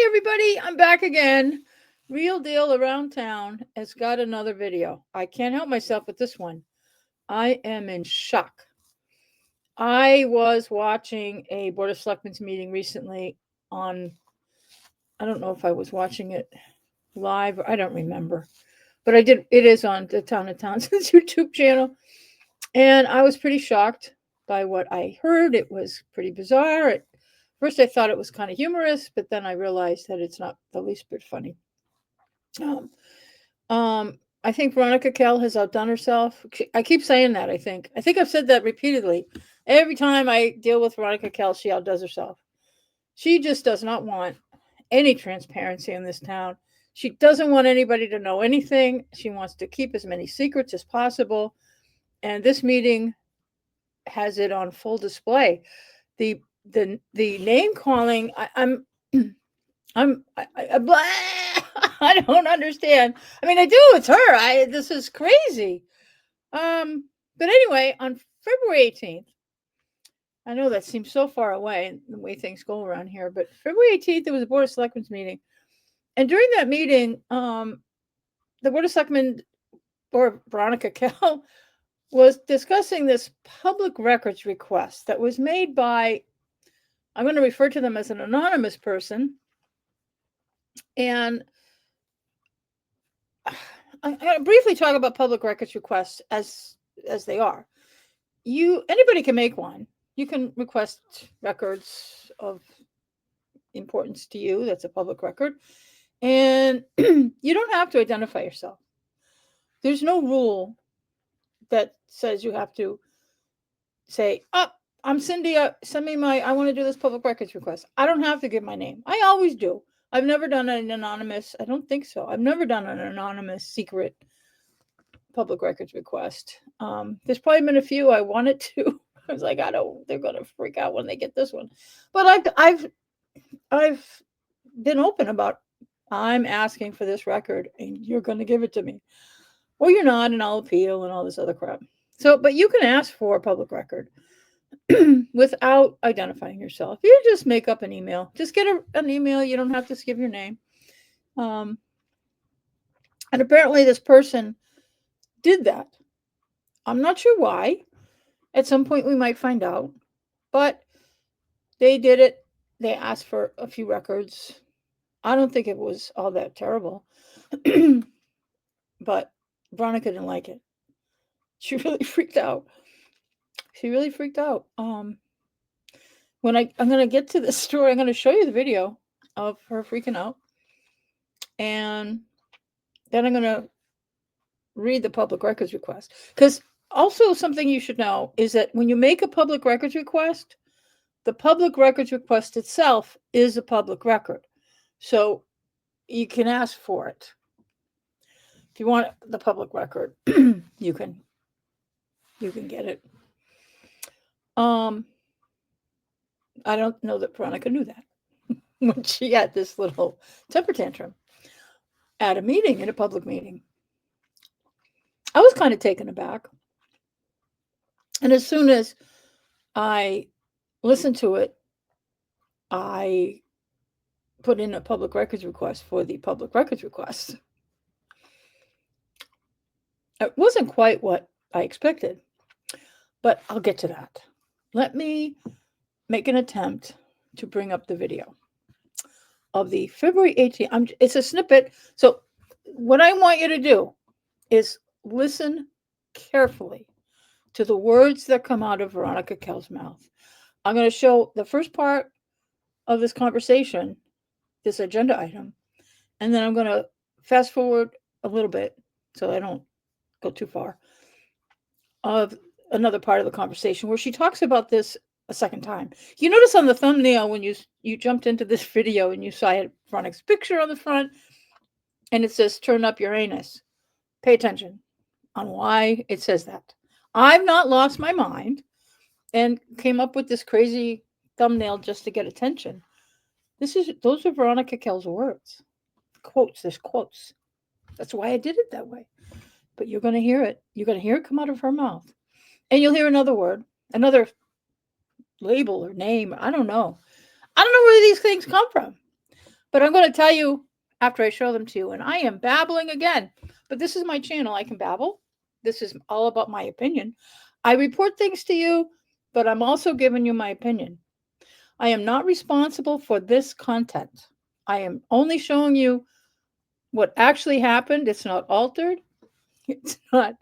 Hi, everybody. I'm back again. Real Deal Around Town has got another video. I can't help myself with this one. I am in shock. I was watching a Board of Selectmen's meeting recently on, I don't know if I was watching it live, I don't remember. But I did, it is on the Town of Townsend's YouTube channel. And I was pretty shocked by what I heard. It was pretty bizarre. First, I thought it was kind of humorous, but then I realized that it's not the least bit funny. Um, I think Veronica Kell has outdone herself. I keep saying that. I think I've said that repeatedly. Every time I deal with Veronica Kell, she outdoes herself. She just does not want any transparency in this town. She doesn't want anybody to know anything. She wants to keep as many secrets as possible. And this meeting has it on full display. The name calling. I don't understand. I mean, I do. It's her. This is crazy. But anyway, on February 18th, I know that seems so far away and the way things go around here, but February 18th, there was a Board of Selectmen's meeting. And during that meeting, the Board of Selectmen, or Veronica Kell, was discussing this public records request that was made by, I'm going to refer to them as an anonymous person. And I'm going to briefly talk about public records requests as they are. Anybody can make one. You can request records of importance to you. That's a public record. And you don't have to identify yourself. There's no rule that says you have to say, I'm Cindy. Send me I want to do this public records request. I don't have to give my name. I always do. I've never done an anonymous. I don't think so. I've never done an anonymous secret public records request. There's probably been a few I wanted to. I was like, they're gonna freak out when they get this one. But I've been open about, I'm asking for this record and you're gonna give it to me. Or you're not, and I'll appeal and all this other crap. So, but you can ask for a public record without identifying yourself. You just make up an email. Just get an email. You don't have to give your name. And apparently this person did that. I'm not sure why. At some point we might find out. But they did it. They asked for a few records. I don't think it was all that terrible. But Veronica didn't like it. She really freaked out. When I'm going to get to this story, I'm going to show you the video of her freaking out. And then I'm going to read the public records request. Because also something you should know is that when you make a public records request, the public records request itself is a public record. So you can ask for it. If you want the public record, you can get it. I don't know that Veronica knew that when she had this little temper tantrum at a meeting, in a public meeting. I was kind of taken aback. And as soon as I listened to it, I put in a public records request for the public records request. It wasn't quite what I expected, but I'll get to that. Let me make an attempt to bring up the video of the February 18th. It's a snippet. So what I want you to do is listen carefully to the words that come out of Veronica Kell's mouth. I'm going to show the first part of this conversation, this agenda item, and then I'm going to fast forward a little bit so I don't go too far, of another part of the conversation where she talks about this a second time. You notice on the thumbnail when you jumped into this video and you saw Veronica's picture on the front and it says turn up your anus. Pay attention on why it says that. I've not lost my mind and came up with this crazy thumbnail just to get attention. Those are Veronica Kell's words. Quotes, there's quotes. That's why I did it that way. But you're going to hear it. You're going to hear it come out of her mouth. And you'll hear another word, another label or name. I don't know. I don't know where these things come from. But I'm going to tell you after I show them to you, and I am babbling again, but this is my channel. I can babble. This is all about my opinion. I report things to you, but I'm also giving you my opinion. I am not responsible for this content. I am only showing you what actually happened. It's not altered. It's not,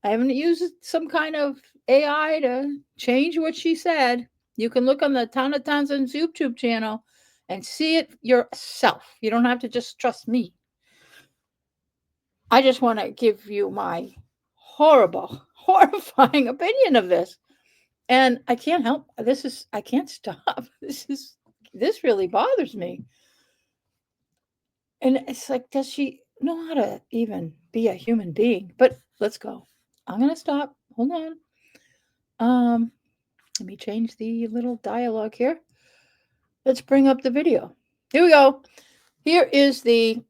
I haven't used some kind of AI to change what she said. You can look on the Town of Townsend's YouTube channel and see it yourself. You don't have to just trust me. I just want to give you my horrible, horrifying opinion of this. And I can't help I can't stop. This really bothers me. And it's like, does she know how to even be a human being? But let's go. I'm gonna stop. Hold on. Let me change the little dialogue here. Let's bring up the video. Here we go. Here is the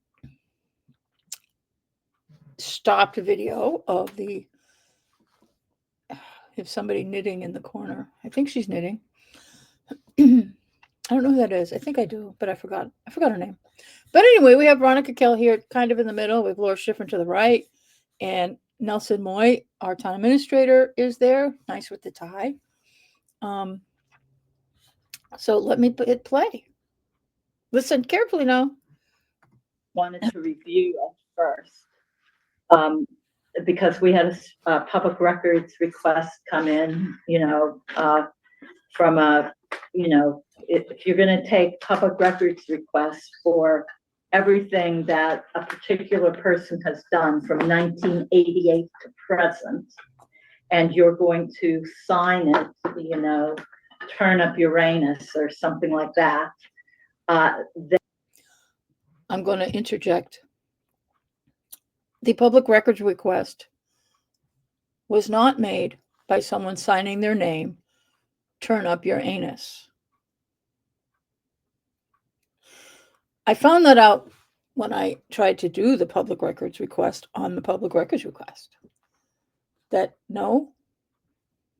stopped video of the if somebody knitting in the corner. I think she's knitting. I don't know who that is. I think I do, but I forgot her name. But anyway, we have Veronica Kell here kind of in the middle with Laura Schifrin to the right. And Nelson Moy, our town administrator, is there. Nice with the tie. So let me hit play. Listen carefully now. Wanted to review at first because we had a public records request come in, from a, if you're going to take public records requests for everything that a particular person has done from 1988 to present, and you're going to sign it, turn up Uranus or something like that, then I'm going to interject. The public records request was not made by someone signing their name, turn up your anus. I found that out when I tried to do the public records request on the public records request. That no,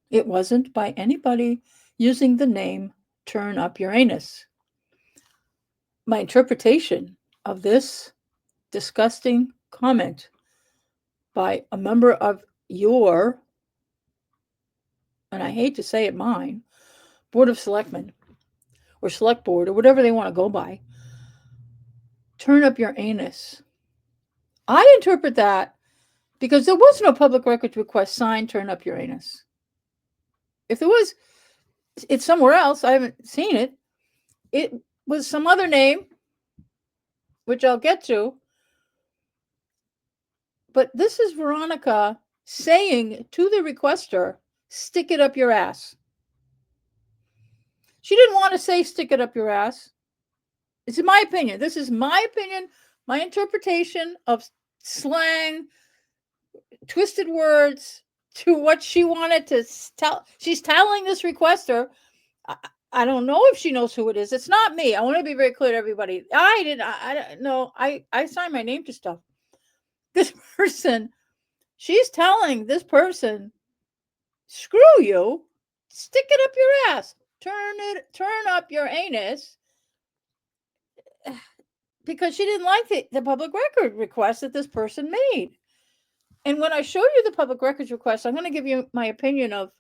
it wasn't by anybody using the name turn up your anus. My interpretation of this disgusting comment by a member of your, and I hate to say it, mine, Board of Selectmen or Select Board or whatever they want to go by, turn up your anus. I interpret that because there was no public records request signed turn up your anus. If there was, it's somewhere else. I haven't seen it. It was some other name, which I'll get to. But this is Veronica saying to the requester, stick it up your ass. She didn't want to say stick it up your ass. It's in my opinion. This is my opinion, my interpretation of slang, twisted words to what she wanted to tell. She's telling this requester, I don't know if she knows who it is. It's not me. I want to be very clear to everybody. I signed my name to stuff. This person, she's telling this person, screw you, stick it up your ass, turn up your anus, because she didn't like the public record request that this person made. And when I show you the public records request, I'm going to give you my opinion of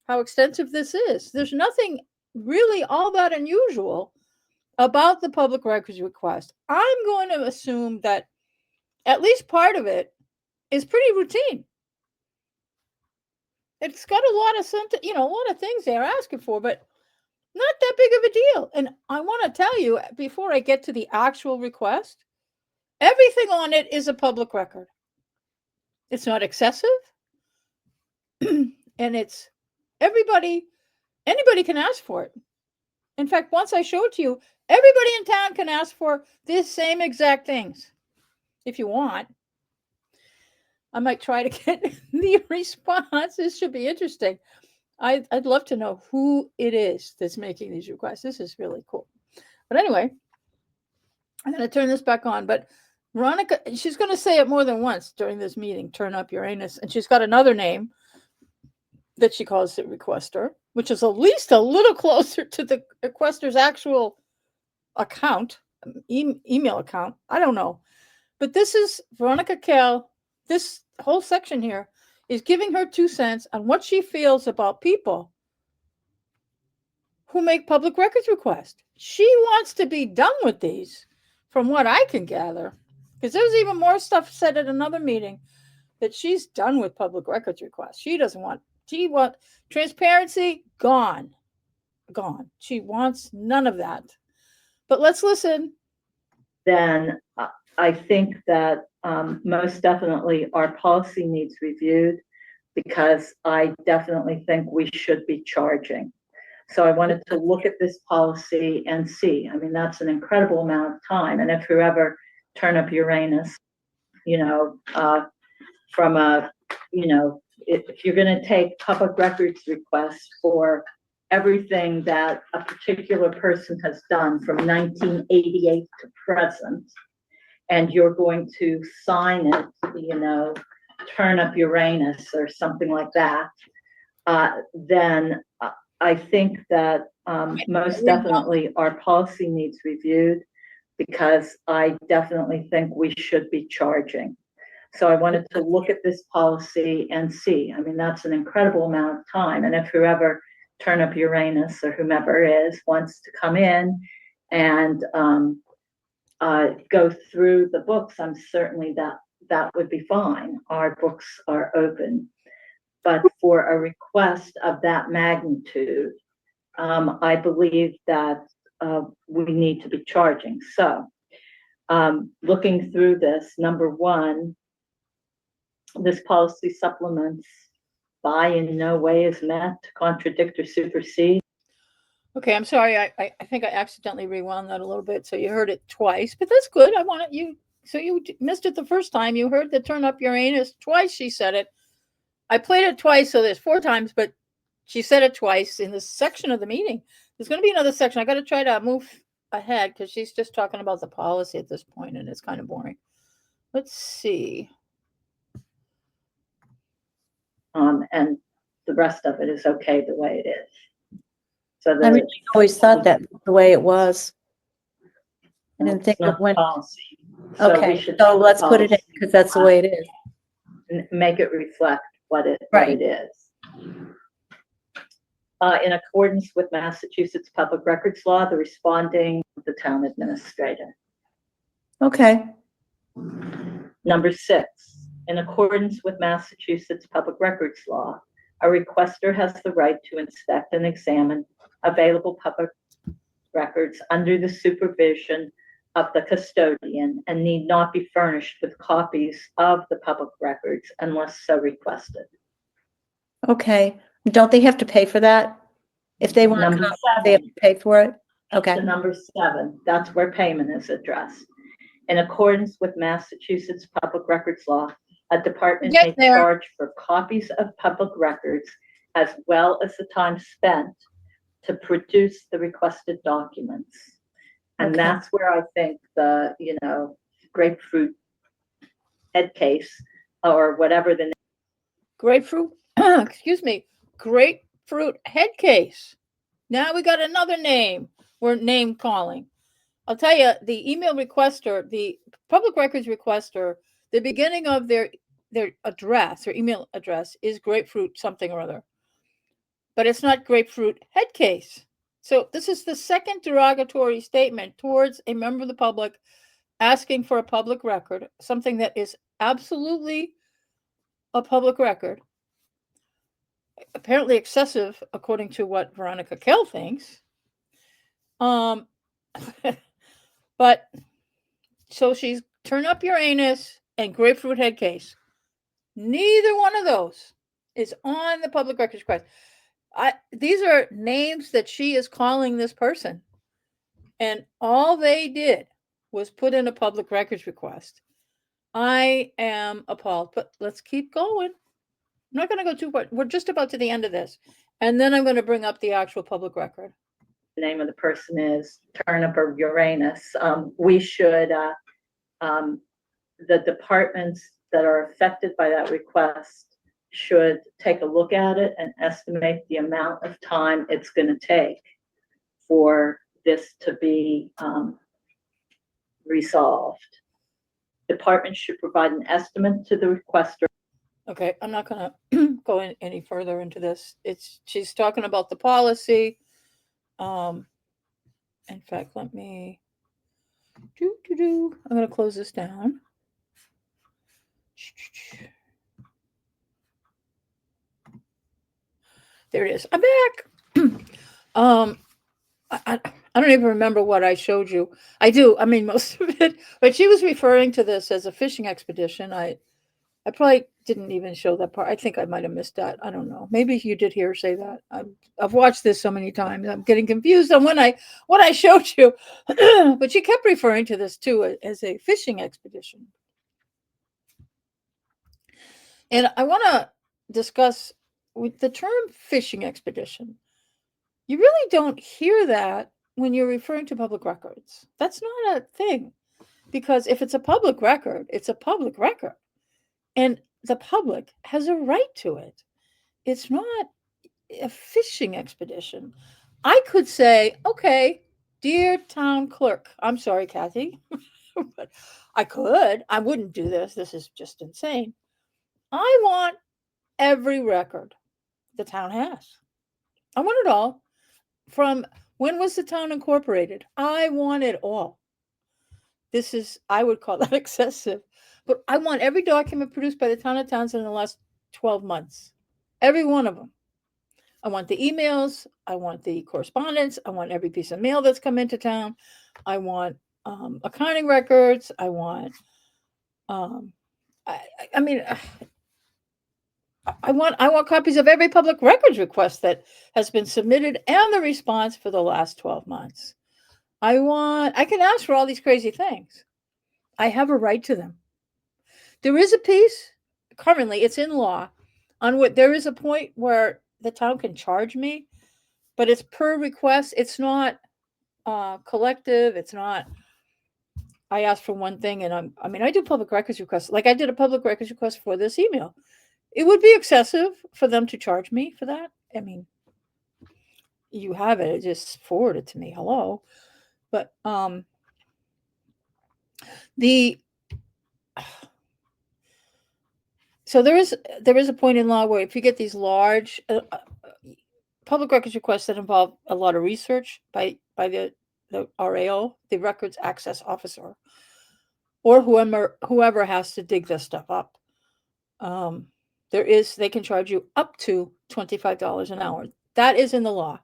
how extensive this is. There's nothing really all that unusual about the public records request. I'm going to assume that at least part of it is pretty routine. It's got a lot of things they're asking for, but not that big of a deal. And I want to tell you, before I get to the actual request, everything on it is a public record. It's not excessive. And it's anybody can ask for it. In fact, once I show it to you, everybody in town can ask for these same exact things. If you want, I might try to get the response. This should be interesting. I'd love to know who it is that's making these requests. This is really cool. But anyway, I'm going to turn this back on. But Veronica, she's going to say it more than once during this meeting, turn up your anus. And she's got another name that she calls the requester, which is at least a little closer to the requester's actual account. email account. I don't know. But this is Veronica Kell. This whole section here is giving her 2 cents on what she feels about people who make public records requests. She wants to be done with these, from what I can gather, because there's even more stuff said at another meeting that she's done with public records requests. She wants transparency, gone. She wants none of that. But let's listen. Then I think that most definitely our policy needs reviewed, because I definitely think we should be charging. So I wanted to look at this policy and see. I mean, that's an incredible amount of time. And if you ever turn up Uranus, from a, if you're going to take public records requests for everything that a particular person has done from 1988 to present, and you're going to sign it, turn up Uranus or something like that, then I think that most definitely our policy needs reviewed, because I definitely think we should be charging. So I wanted to look at this policy and see. I mean, that's an incredible amount of time. And if whoever turn up Uranus or whomever is wants to come in and go through the books, I'm certainly that would be fine. Our books are open. But for a request of that magnitude, I believe that we need to be charging. So looking through this, number one, this policy supplements by in no way is meant to contradict or supersede. Okay, I'm sorry. I think I accidentally rewound that a little bit, so you heard it twice, but that's good. I wanted you, so you missed it the first time. You heard the turn up Uranus twice. She said it. I played it twice, so there's 4 times, but she said it twice in this section of the meeting. There's going to be another section. I got to try to move ahead because she's just talking about the policy at this point, and it's kind of boring. Let's see. And the rest of it is okay the way it is. So I really always thought that the way it was. I didn't think it went. Policy. Okay, so let's put it in because that's the way it is. Make it reflect what it is. In accordance with Massachusetts Public Records Law, the responding the town administrator. Okay. Number 6, in accordance with Massachusetts Public Records Law, a requester has the right to inspect and examine available public records under the supervision of the custodian and need not be furnished with copies of the public records unless so requested. Okay. Don't they have to pay for that? If they want to, they have to pay for it? Okay. The number 7, that's where payment is addressed. In accordance with Massachusetts Public Records Law, a department may charge for copies of public records as well as the time spent to produce the requested documents. And that's where I think the, grapefruit head case or whatever the grapefruit, excuse me, grapefruit head case. Now we got another name. We're name calling. I'll tell you, the email requester, the public records requester, the beginning of their address, their email address is grapefruit something or other. But it's not grapefruit head case. So this is the second derogatory statement towards a member of the public asking for a public record, something that is absolutely a public record. Apparently excessive, according to what Veronica Kell thinks. But so she's turn up Uranus and grapefruit head case. Neither one of those is on the public records request. These are names that she is calling this person. And all they did was put in a public records request. I am appalled, but let's keep going. I'm not going to go too far. We're just about to the end of this. And then I'm going to bring up the actual public record. The name of the person is turn up or Uranus. We should, the departments that are affected by that request should take a look at it and estimate the amount of time it's going to take for this to be resolved. Department should provide an estimate to the requester. Okay, I'm not gonna go any further into this. She's talking about the policy. In fact, let me I'm gonna close this down. There it is. I'm back. I don't even remember what I showed you. I do. I mean, most of it. But she was referring to this as a fishing expedition. I probably didn't even show that part. I think I might have missed that. I don't know. Maybe you did hear her say that. I've watched this so many times. I'm getting confused on what I showed you. But she kept referring to this too as a fishing expedition. And I want to discuss with the term fishing expedition. You really don't hear that when you're referring to public records. That's not a thing, because if it's a public record, it's a public record, and the public has a right to it. It's not a fishing expedition. I could say, okay, dear town clerk, I'm sorry, Kathy, but I wouldn't do this. This is just insane. I want every record the town has. I want it all. From when was the town incorporated? I want it all. I would call that excessive, but I want every document produced by the town of Townsend in the last 12 months. Every one of them. I want the emails. I want the correspondence. I want every piece of mail that's come into town. I want accounting records. I want, I mean, I want copies of every public records request that has been submitted and the response for the last 12 months. I can ask for all these crazy things. I have a right to them. There is a piece, currently it's in law, on what there is a point where the town can charge me, but it's per request. It's not collective. It's not, I asked for one thing and I do public records requests. Like I did a public records request for this email. It would be excessive for them to charge me for that. I mean, you have it, just forward it to me. Hello. But so there is a point in law where if you get these large public records requests that involve a lot of research by the RAO, the Records Access Officer, or whoever has to dig this stuff up, they can charge you up to $25 an hour. That is in the law,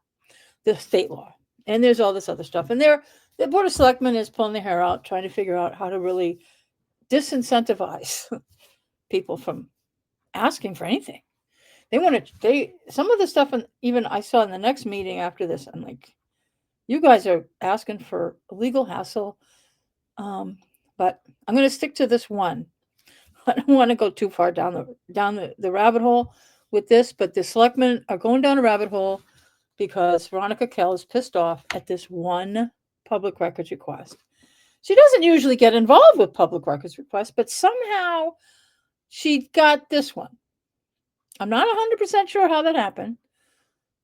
the state law, and there's all this other stuff. And the Board of Selectmen is pulling their hair out, trying to figure out how to really disincentivize people from asking for anything. Some of the stuff, and even I saw in the next meeting after this, I'm like, you guys are asking for a legal hassle. But I'm going to stick to this one. I don't want to go too far down the rabbit hole with this, but the selectmen are going down a rabbit hole because Veronica Kell is pissed off at this one public records request. She doesn't usually get involved with public records requests, but somehow she got this one. I'm not 100% sure how that happened.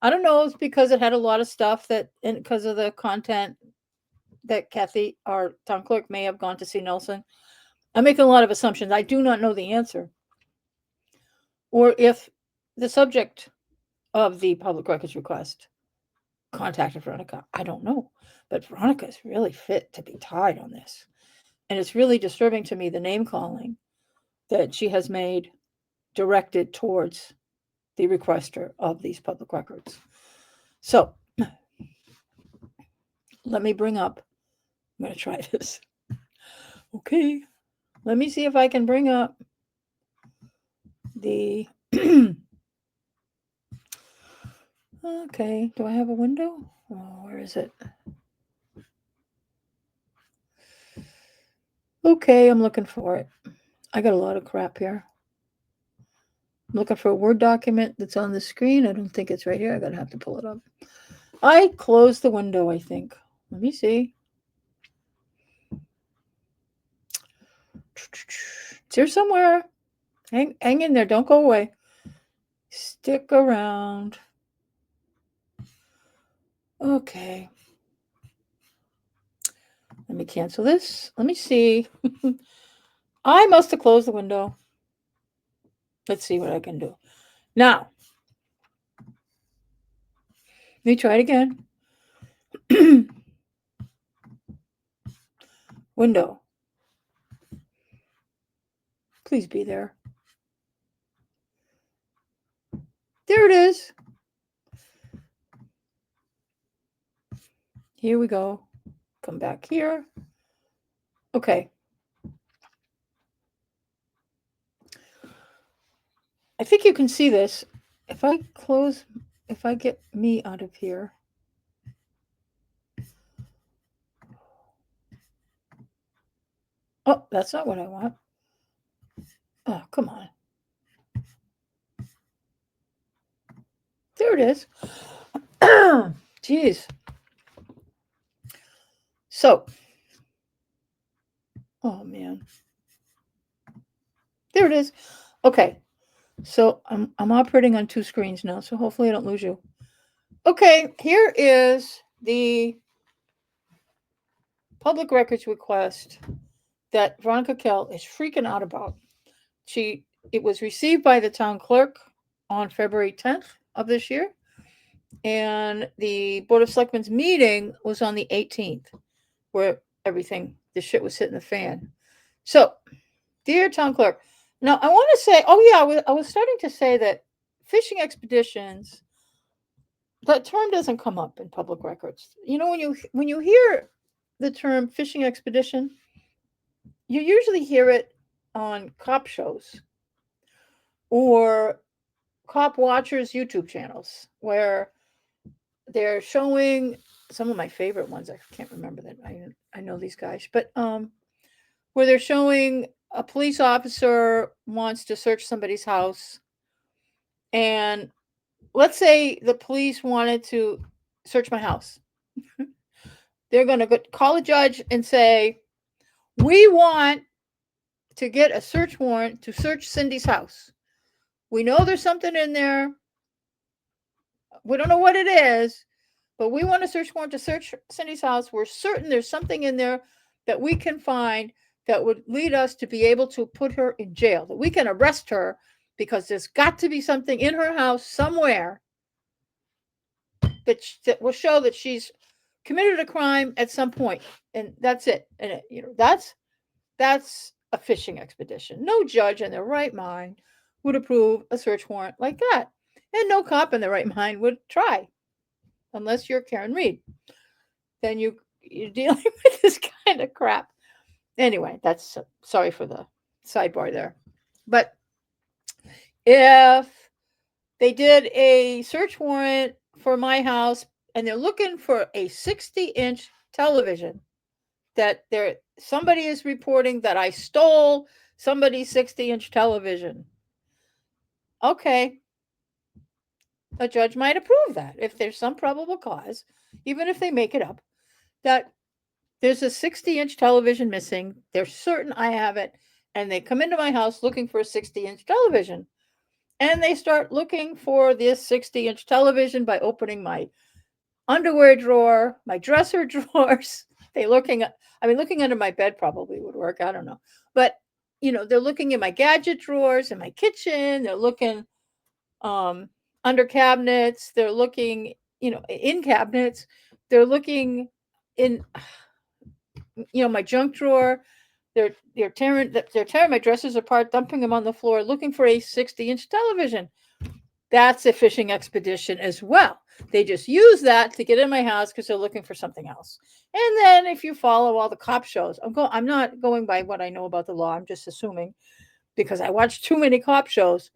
I don't know. It's because it had a lot of stuff and because of the content that Kathy, our town clerk, may have gone to see Nelson. I'm making a lot of assumptions. I do not know the answer. Or if the subject of the public records request contacted Veronica. I don't know. But Veronica is really fit to be tied on this. And it's really disturbing to me, the name calling that she has made directed towards the requester of these public records. So let me bring up, I'm going to try this. Okay. Let me see if I can bring up the, okay. Do I have a window? Oh, where is it? Okay. I'm looking for it. I got a lot of crap here. I'm looking for a Word document that's on the screen. I don't think it's right here. I'm going to have to pull it up. I closed the window, I think. Let me see. It's here somewhere. Hang in there. Don't go away. Stick around. Okay. Let me cancel this. Let me see. I must have closed the window. Let's see what I can do. Now, let me try it again. Window. Please be there. There it is. Here we go. Come back here. Okay. I think you can see this. If I close, if I get me out of here. Oh, that's not what I want. Oh, come on. There it is. Jeez. So, oh man. There it is. Okay. So I'm operating on 2 screens now, so hopefully I don't lose you. Okay, here is the public records request that Veronica Kell is freaking out about. It was received by the town clerk on February 10th of this year, and the Board of Selectmen's meeting was on the 18th, where the shit was hitting the fan. So, dear town clerk, now I want to say, I was starting to say that fishing expeditions, that term doesn't come up in public records. You know, when you hear the term fishing expedition, you usually hear it on cop shows or cop watchers YouTube channels where they're showing some of my favorite ones. I can't remember that. I know these guys, but where they're showing a police officer wants to search somebody's house, and let's say the police wanted to search my house. They're going to call a judge and say, we want to get a search warrant to search Cindy's house. We know there's something in there. We don't know what it is, but we want a search warrant to search Cindy's house. We're certain there's something in there that we can find that would lead us to be able to put her in jail, that we can arrest her, because there's got to be something in her house somewhere that will show that she's committed a crime at some point, and that's it. And that's a fishing expedition. No judge in their right mind would approve a search warrant like that, and no cop in their right mind would try, unless you're Karen Reed. Then you're dealing with this kind of crap. Anyway, that's sorry for the sidebar there. But if they did a search warrant for my house and they're looking for a 60-inch television, that somebody is reporting that I stole somebody's 60-inch television. Okay. A judge might approve that if there's some probable cause, even if they make it up, that there's a 60-inch television missing. They're certain I have it, and they come into my house looking for a 60-inch television. And they start looking for this 60-inch television by opening my underwear drawer, my dresser drawers. Looking under my bed probably would work. I don't know. But, they're looking in my gadget drawers in my kitchen. They're looking under cabinets. They're looking, in cabinets. They're looking in, my junk drawer. They're tearing my dressers apart, dumping them on the floor, looking for a 60-inch television. That's a fishing expedition as well. They just use that to get in my house because they're looking for something else. And then if you follow all the cop shows, I'm not going by what I know about the law. I'm just assuming, because I watch too many cop shows,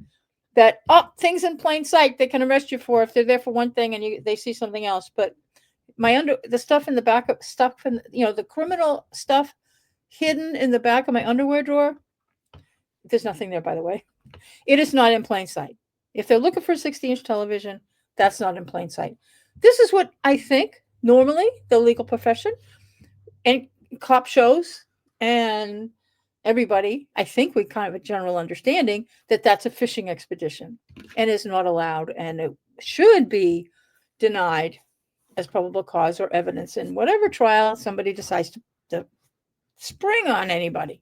that things in plain sight they can arrest you for if they're there for one thing and they see something else. But the stuff in the back of stuff and the criminal stuff hidden in the back of my underwear drawer, there's nothing there, by the way. It is not in plain sight. If they're looking for a 60-inch television, that's not in plain sight. This is what I think normally the legal profession and cop shows and everybody, I think we kind of have a general understanding that that's a fishing expedition and is not allowed, and it should be denied as probable cause or evidence in whatever trial somebody decides to to spring on anybody.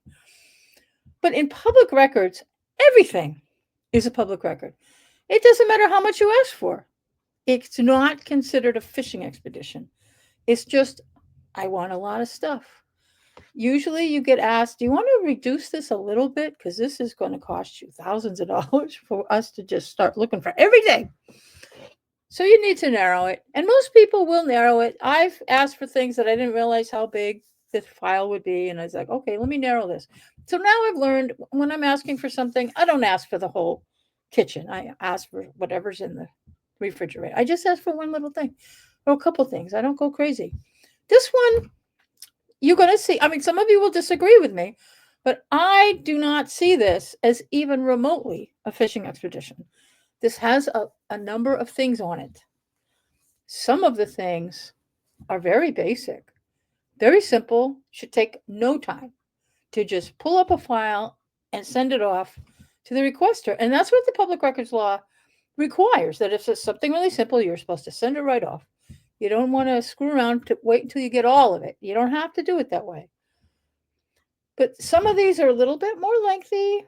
But in public records, everything is a public record. It doesn't matter how much you ask for. It's not considered a fishing expedition. It's just, I want a lot of stuff. Usually you get asked, do you want to reduce this a little bit? Because this is going to cost you thousands of dollars for us to just start looking for everything. So you need to narrow it. And most people will narrow it. I've asked for things that I didn't realize how big the file would be. And I was like, okay, let me narrow this. So now I've learned when I'm asking for something, I don't ask for the whole kitchen. I ask for whatever's in the refrigerator. I just ask for one little thing or a couple things. I don't go crazy. This one, you're going to see. I mean, some of you will disagree with me, but I do not see this as even remotely a fishing expedition. This has a number of things on it. Some of the things are very basic, very simple, should take no time to just pull up a file and send it off to the requester. And that's what the public records law requires, that if it's something really simple, you're supposed to send it right off. You don't want to screw around to wait until you get all of it. You don't have to do it that way. But some of these are a little bit more lengthy.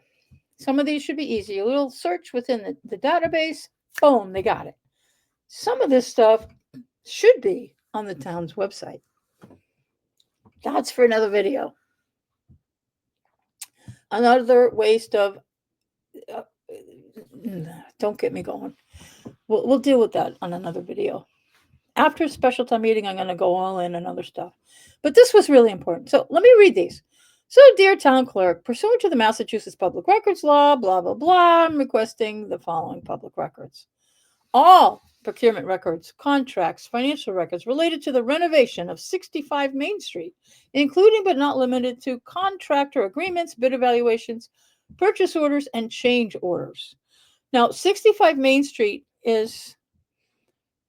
Some of these should be easy. A little search within the database, boom, they got it. Some of this stuff should be on the town's website. That's for another video. Another waste of, don't get me going. We'll deal with that on another video. After a special time meeting, I'm going to go all in and other stuff. But this was really important. So let me read these. So, dear town clerk, pursuant to the Massachusetts Public Records Law, blah, blah, blah, I'm requesting the following public records. All procurement records, contracts, financial records related to the renovation of 65 Main Street, including but not limited to contractor agreements, bid evaluations, purchase orders, and change orders. Now, 65 Main Street is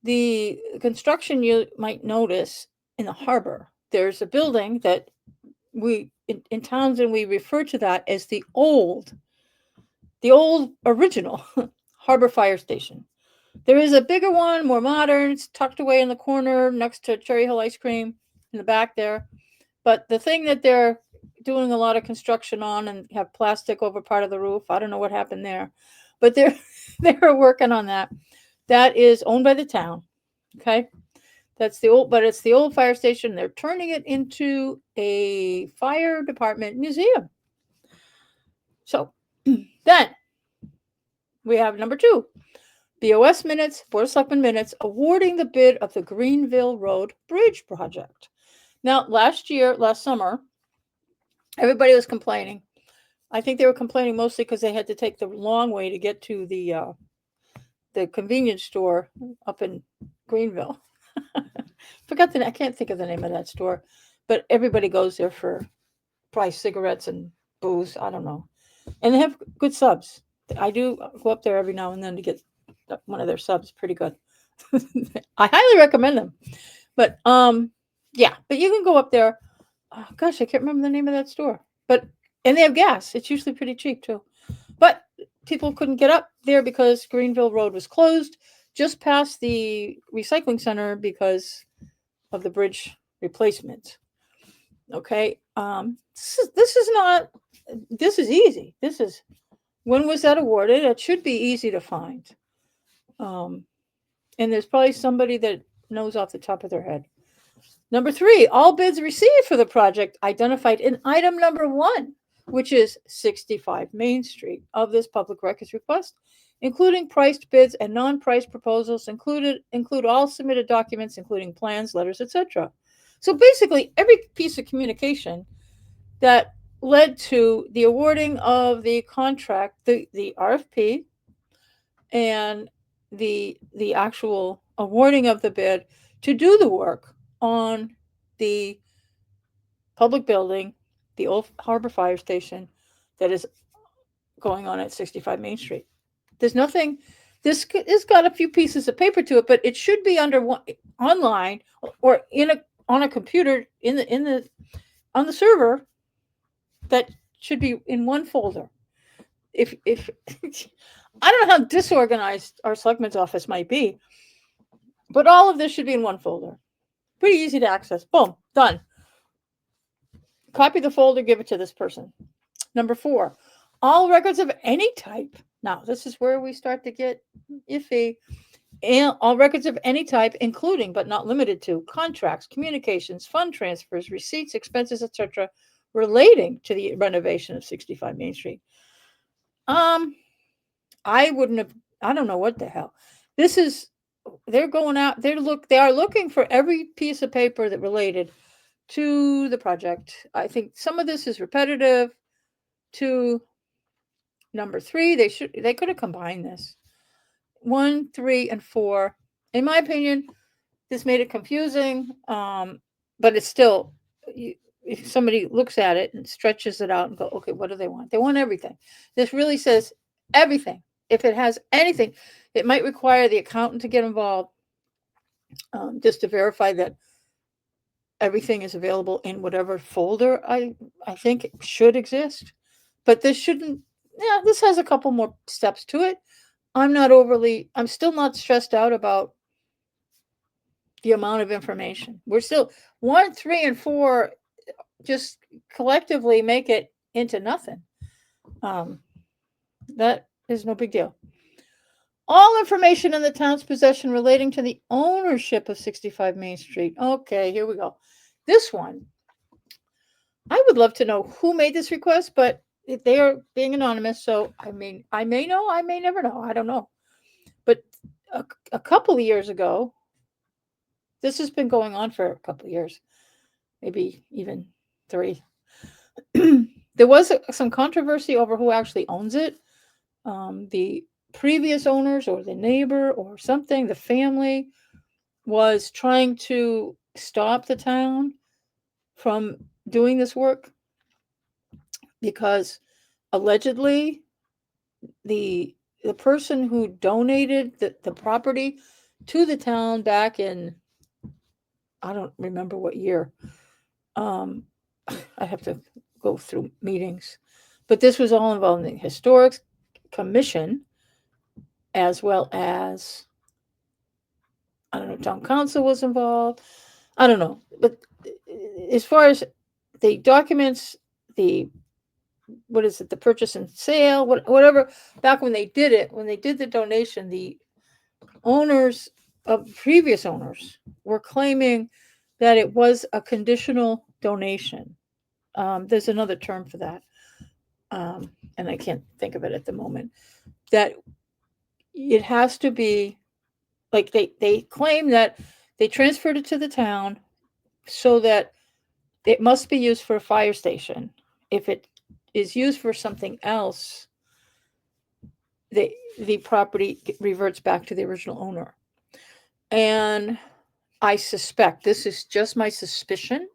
the construction you might notice in the harbor. There's a building that we in Townsend, we refer to that as the old original harbor fire station. There is a bigger one, more modern. It's tucked away in the corner next to Cherry Hill Ice Cream in the back there. But the thing that they're doing a lot of construction on and have plastic over part of the roof, I don't know what happened there, but they're working on that. That is owned by the town. Okay. That's the old, but it's the old fire station. They're turning it into a fire department museum. So then we have number 2, BOS minutes, Board of Selectmen minutes, awarding the bid of the Greenville Road Bridge project. Now, last summer, everybody was complaining. I think they were complaining mostly because they had to take the long way to get to the convenience store up in Greenville. I can't think of the name of that store, but everybody goes there for probably cigarettes and booze. I don't know. And they have good subs. I do go up there every now and then to get one of their subs. Pretty good. I highly recommend them. But yeah, but you can go up there. Oh gosh, I can't remember the name of that store. And they have gas. It's usually pretty cheap too. But people couldn't get up there because Greenville Road was closed just past the recycling center because of the bridge replacement. Okay. This is easy. When was that awarded? It should be easy to find. And there's probably somebody that knows off the top of their head. Number 3, all bids received for the project identified in item number 1, which is 65 Main Street of this public records request, including priced bids and non-priced proposals, include all submitted documents, including plans, letters, etc. So basically, every piece of communication that led to the awarding of the contract, the RFP, and the actual awarding of the bid to do the work on the public building, the old harbor fire station that is going on at 65 Main Street. There's nothing, this has got a few pieces of paper to it, but it should be online or on a computer on the server that should be in one folder. If I don't know how disorganized our selectman's office might be, but all of this should be in one folder. Pretty easy to access. Boom, done. copy the folder, give it to this person. Number 4, all records of any type. Now, this is where we start to get iffy. And all records of any type, including but not limited to contracts, communications, fund transfers, receipts, expenses, etc., relating to the renovation of 65 Main Street. I wouldn't have. I don't know what the hell. This is. They're going out. They are looking for every piece of paper that related to the project. I think some of this is repetitive. To number 3, they could have combined this. 1, 3, and 4. In my opinion, this made it confusing. But it's still, if somebody looks at it and stretches it out and go, okay, what do they want? They want everything. This really says everything. If it has anything, it might require the accountant to get involved, just to verify that everything is available in whatever folder I think it should exist. But this shouldn't. Yeah, this has a couple more steps to it. I'm still not stressed out about the amount of information. We're still 1, 3, and 4 just collectively make it into nothing. That is no big deal. All information in the town's possession relating to the ownership of 65 Main Street. Okay, here we go. This one, I would love to know who made this request, but they are being anonymous. So, I mean, I may know, I may never know. I don't know. But a couple of years ago, this has been going on for a couple of years, maybe even 3. There was some controversy over who actually owns it. The previous owners or the neighbor or something, the family was trying to stop the town from doing this work because allegedly the person who donated the property to the town back in, I don't remember what year. I have to go through meetings, but this was all involved in the Historic Commission, as well as, I don't know, town council was involved. I don't know, but as far as the documents, the purchase and sale, whatever, back when they did it, when they did the donation, the owners of previous owners were claiming that it was a conditional donation. There's another term for that. And I can't think of it at the moment. That it has to be, like, they claim that they transferred it to the town so that it must be used for a fire station. If it is used for something else, the property reverts back to the original owner. And I suspect, this is just my suspicion,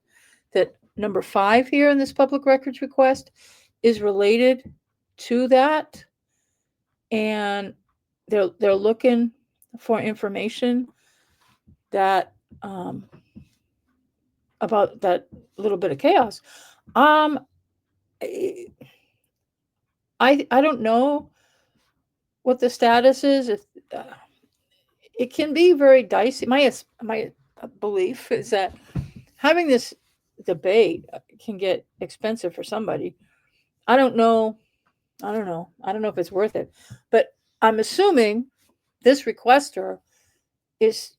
that number 5 here in this public records request is related to that. And they're looking for information that about that little bit of chaos. I don't know what the status is. If it can be very dicey. My belief is that having this debate can get expensive for somebody. I don't know if it's worth it, but I'm assuming this requester is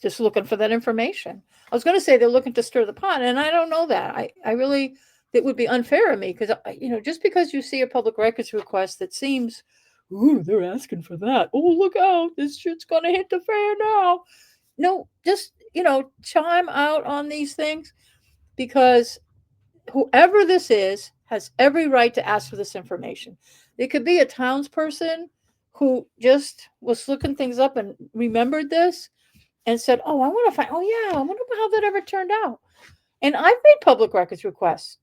just looking for that information. I was going to say they're looking to stir the pot, and I don't know that. I really, it would be unfair of me, because, just because you see a public records request that seems, ooh, they're asking for that. Oh, look out, this shit's going to hit the fan now. No, just, chime out on these things, because whoever this is has every right to ask for this information. It could be a townsperson who just was looking things up and remembered this and said, oh, I want to find, oh yeah, I wonder how that ever turned out. And I've made public records requests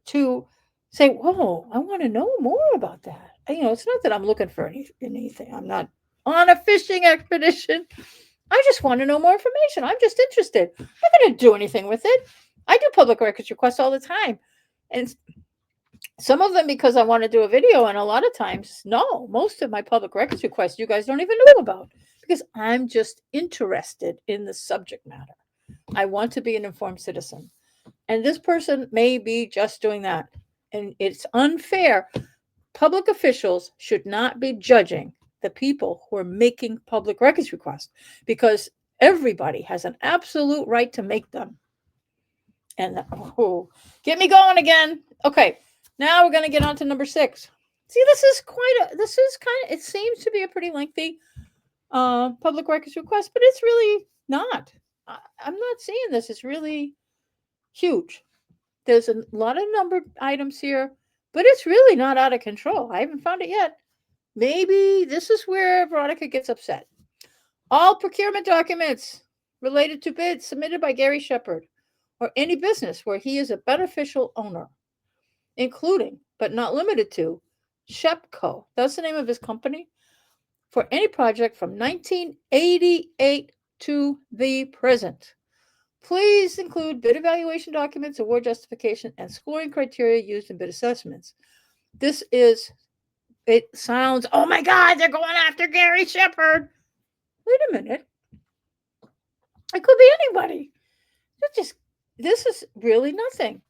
to say, whoa, I want to know more about that. It's not that I'm looking for anything. I'm not on a fishing expedition. I just want to know more information. I'm just interested. I'm not going to do anything with it. I do public records requests all the time. And some of them because I want to do a video, and a lot of times, no, most of my public records requests you guys don't even know about, because I'm just interested in the subject matter. I want to be an informed citizen. And this person may be just doing that. And it's unfair. Public officials should not be judging the people who are making public records requests, because everybody has an absolute right to make them. And oh, get me going again. Okay, now we're going to get on to number 6. See, this is it seems to be a pretty lengthy public records request, but it's really not. I'm not seeing this. It's really huge. There's a lot of numbered items here, but it's really not out of control. I haven't found it yet. Maybe this is where Veronica gets upset. All procurement documents related to bids submitted by Gary Shepard or any business where he is a beneficial owner, including but not limited to Shepco. That's the name of his company. For any project from 1988 to the present. Please include bid evaluation documents, award justification, and scoring criteria used in bid assessments. It sounds, oh my God, they're going after Gary Shepard. Wait a minute. It could be anybody. This is really nothing.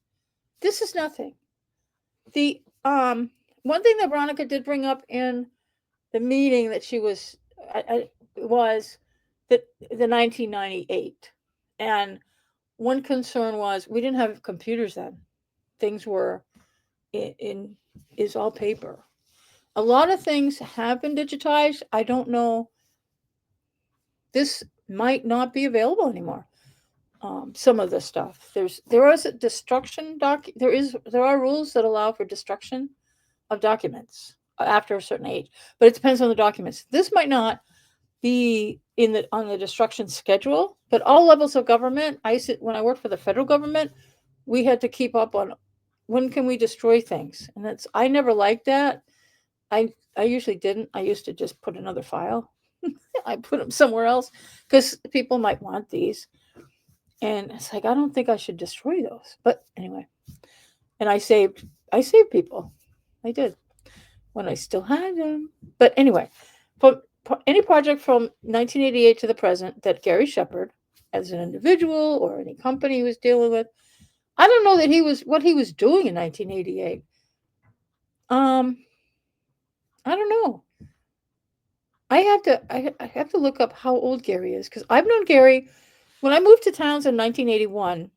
This is nothing. The one thing that Veronica did bring up in the meeting that she was that the 1998, and one concern was we didn't have computers then. Things were is all paper. A lot of things have been digitized. I don't know. This might not be available anymore. Some of the stuff there is a destruction there are rules that allow for destruction of documents after a certain age, but it depends on the documents. This might not be on the destruction schedule, but all levels of government. When I worked for the federal government, we had to keep up on when can we destroy things, and I never liked that. I usually didn't. I used to just put another file. I put them somewhere else because people might want these, and it's like I don't think I should destroy those. But anyway, and I saved people. I did when I still had them. But anyway, for any project from 1988 to the present that Gary Shepard, as an individual or any company he was dealing with, I don't know that what he was doing in 1988. I don't know. I have to look up how old Gary is, because I've known Gary when I moved to towns in 1981.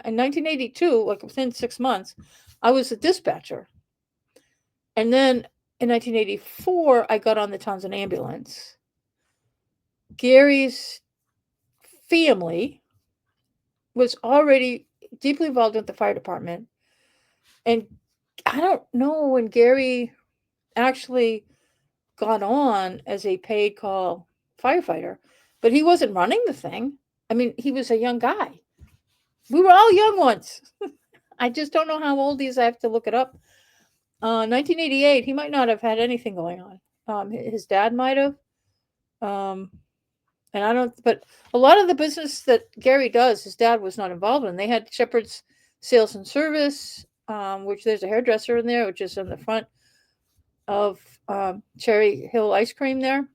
In 1982, like within 6 months, I was a dispatcher. And then in 1984, I got on the Townsend ambulance. Gary's family was already deeply involved with the fire department. And I don't know when Gary actually got on as a paid call firefighter, but he wasn't running the thing. I mean, he was a young guy. We were all young once. I just don't know how old he is. I have to look it up. 1988, he might not have had anything going on. His dad might have. But a lot of the business that Gary does, his dad was not involved in. They had Shepard's Sales and Service, which there's a hairdresser in there, which is in the front of Cherry Hill Ice Cream there.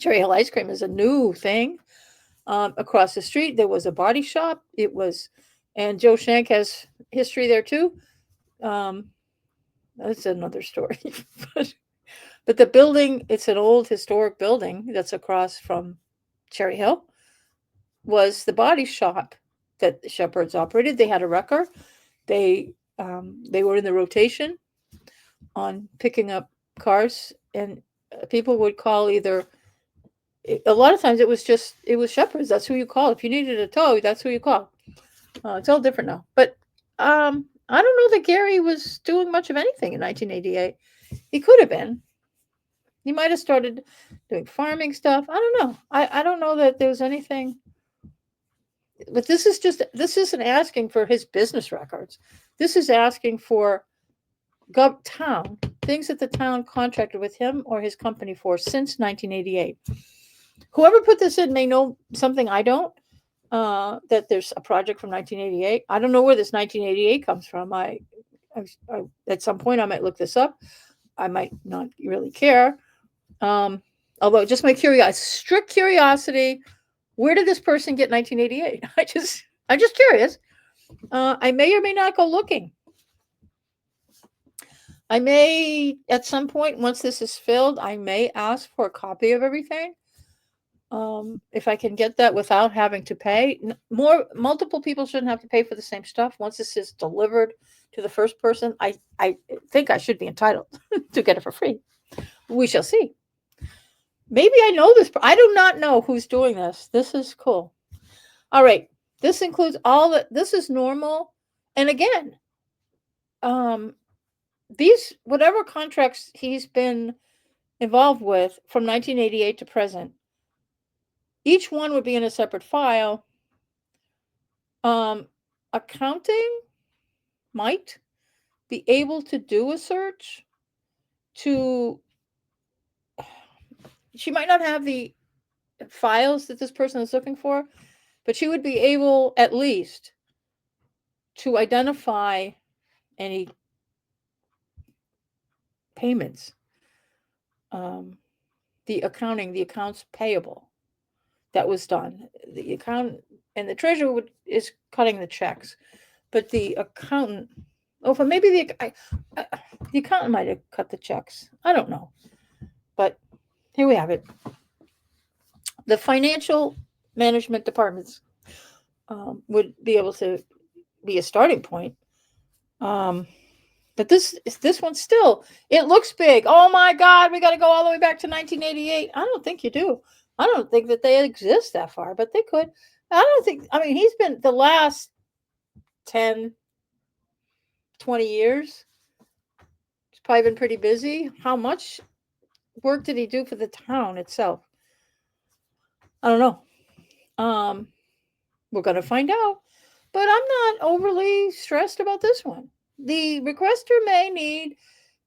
Cherry Hill Ice Cream is a new thing. Across the street, there was a body shop. And Joe Shank has history there too. That's another story. But the building, it's an old historic building that's across from Cherry Hill, was the body shop that the Shepherds operated. They had a wrecker. They were in the rotation on picking up cars, and people would call a lot of times it was Shepherds. That's who you call. If you needed a tow, that's who you call. It's all different now. But I don't know that Gary was doing much of anything in 1988. He could have been. He might have started doing farming stuff. I don't know. I don't know that there was anything. But this isn't asking for his business records. This is asking for town, things that the town contracted with him or his company for since 1988. Whoever put this in may know something I don't, that there's a project from 1988. I don't know where this 1988 comes from. I at some point I might look this up. I might not really care. Although just my strict curiosity, where did this person get 1988? I'm just curious. I may or may not go looking. I may, at some point, once this is filled, I may ask for a copy of everything. If I can get that without having to pay. Multiple people shouldn't have to pay for the same stuff. Once this is delivered to the first person, I think I should be entitled to get it for free. We shall see. Maybe I know this. I do not know who's doing this. This is cool. All right. This includes this is normal. And again, these, whatever contracts he's been involved with from 1988 to present, each one would be in a separate file. Accounting might be able to do a search she might not have the files that this person is looking for, but she would be able at least to identify any payments, the accounts payable that was done. The account and the treasurer is cutting the checks, but the accountant, but maybe the accountant might have cut the checks. I don't know, but here we have it. The financial management departments would be able to be a starting point. But this one still, it looks big. Oh my God, we got to go all the way back to 1988. I don't think you do. I don't think that they exist that far, but they could. He's been the last 10, 20 years. He's probably been pretty busy. How much work did he do for the town itself? I don't know. We're going to find out, but I'm not overly stressed about this one. The requester may need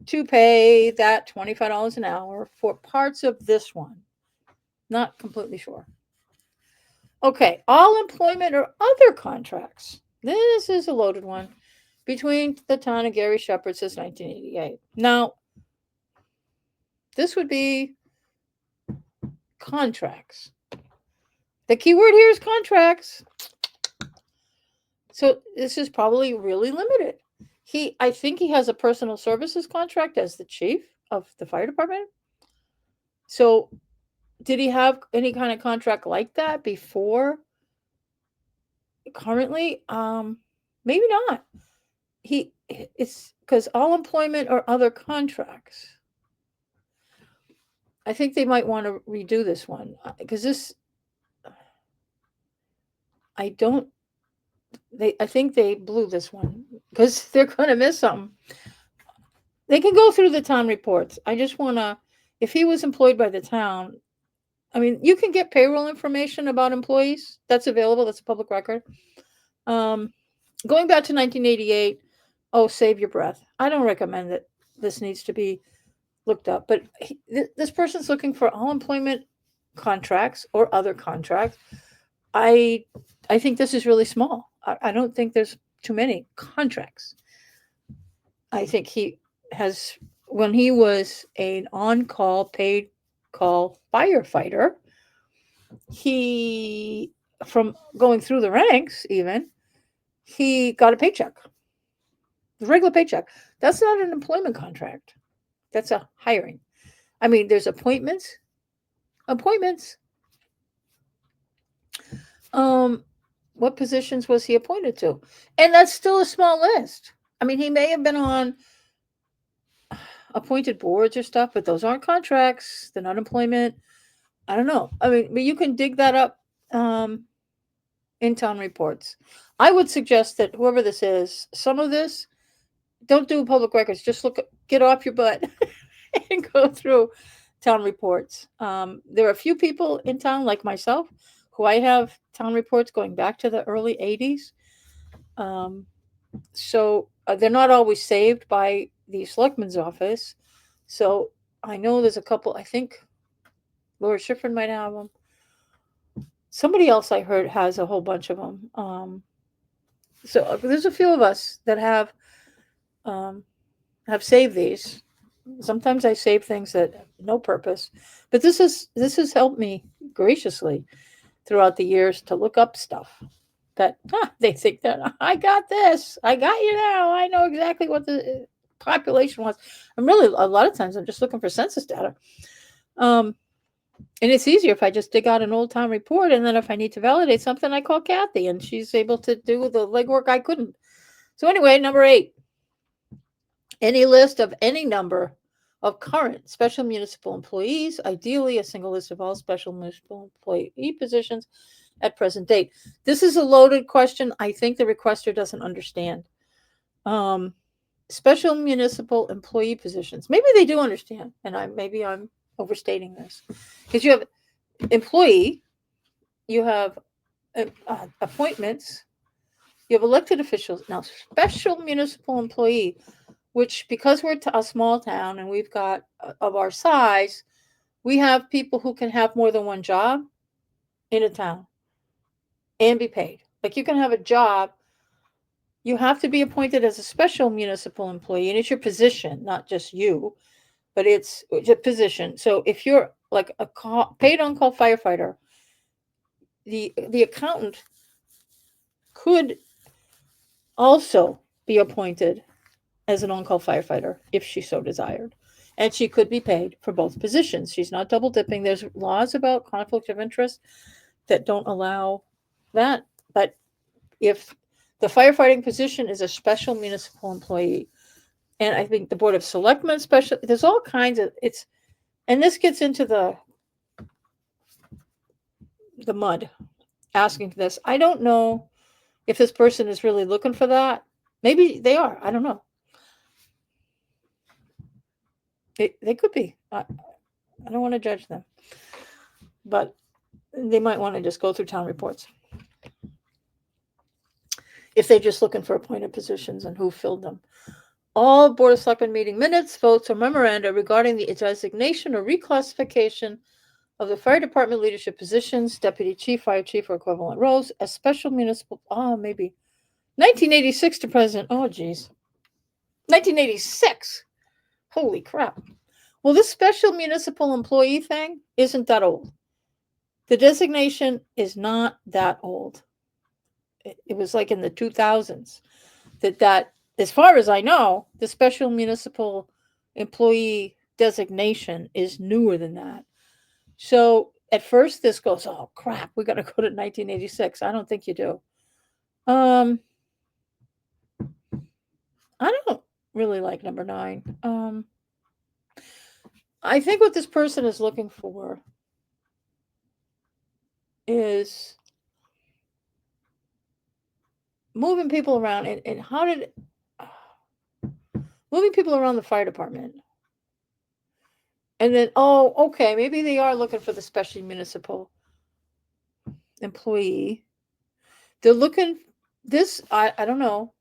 to pay that $25 an hour for parts of this one. Not completely sure. Okay, all employment or other contracts. This is a loaded one. Between the town of Gary Shepherd since 1988. Now, this would be contracts. The key word here is contracts. So this is probably really limited. I think he has a personal services contract as the chief of the fire department. So did he have any kind of contract like that before? Currently, maybe not. It's because all employment or other contracts. I think they might want to redo this one because I think they blew this one because they're going to miss something. They can go through the town reports. I just want to, if he was employed by the town, you can get payroll information about employees. That's available. That's a public record. Going back to 1988, save your breath. I don't recommend that this needs to be looked up, but this person's looking for all employment contracts or other contracts. I think this is really small. I don't think there's too many contracts. I think he has, when he was an on-call, paid call firefighter, from going through the ranks even, he got a paycheck. The regular paycheck. That's not an employment contract. That's a hiring. There's appointments. What positions was he appointed to? And that's still a small list. He may have been on appointed boards or stuff, but those aren't contracts. They're not employment. I don't know. But you can dig that up in town reports. I would suggest that whoever this is, some of this, don't do public records. Just get off your butt and go through town reports. There are a few people in town like myself who I have town reports going back to the early 80s. So they're not always saved by the selectman's office. So I know there's a couple, I think Laura Schifrin might have them. Somebody else I heard has a whole bunch of them. So there's a few of us that have saved these. Sometimes I save things that have no purpose, but this has helped me graciously throughout the years to look up stuff. that they think that I got this. I got you now. I know exactly what the population was. I'm really, a lot of times I'm just looking for census data. And it's easier if I just dig out an old town report, and then if I need to validate something, I call Kathy and she's able to do the legwork I couldn't. So anyway, number 8, any list of any number of current special municipal employees, ideally a single list of all special municipal employee positions at present date. This is a loaded question. I think the requester doesn't understand. Special municipal employee positions. Maybe they do understand, and maybe I'm overstating this, because you have employee, you have appointments, you have elected officials. Now, special municipal employee, which, because we're a small town and we've got of our size, we have people who can have more than one job in a town and be paid. Like, you can have a job, you have to be appointed as a special municipal employee, and it's your position, not just you, but it's a position. So if you're like a paid on-call firefighter, the accountant could also be appointed as an on-call firefighter if she so desired. And she could be paid for both positions. She's not double dipping. There's laws about conflict of interest that don't allow that. But if the firefighting position is a special municipal employee, and I think the Board of Selectmen special, there's all kinds of, and this gets into the mud asking for this. I don't know if this person is really looking for that. Maybe they are. I don't know. They could be. I don't want to judge them, but they might want to just go through town reports if they're just looking for appointed positions and who filled them. All Board of Selectmen meeting minutes, votes, or memoranda regarding the designation or reclassification of the fire department leadership positions, deputy chief, fire chief, or equivalent roles as special municipal. Maybe 1986 to present. Oh, geez, 1986. Holy crap. Well, this special municipal employee thing isn't that old. The designation is not that old. It was like in the 2000s that, as far as I know, the special municipal employee designation is newer than that. So at first this goes, oh crap, we got to go to 1986. I don't think you do. I don't really like number 9. I think what this person is looking for is moving people around. And how did moving people around the fire department? And then, okay, maybe they are looking for the special municipal employee. They're looking this. I don't know.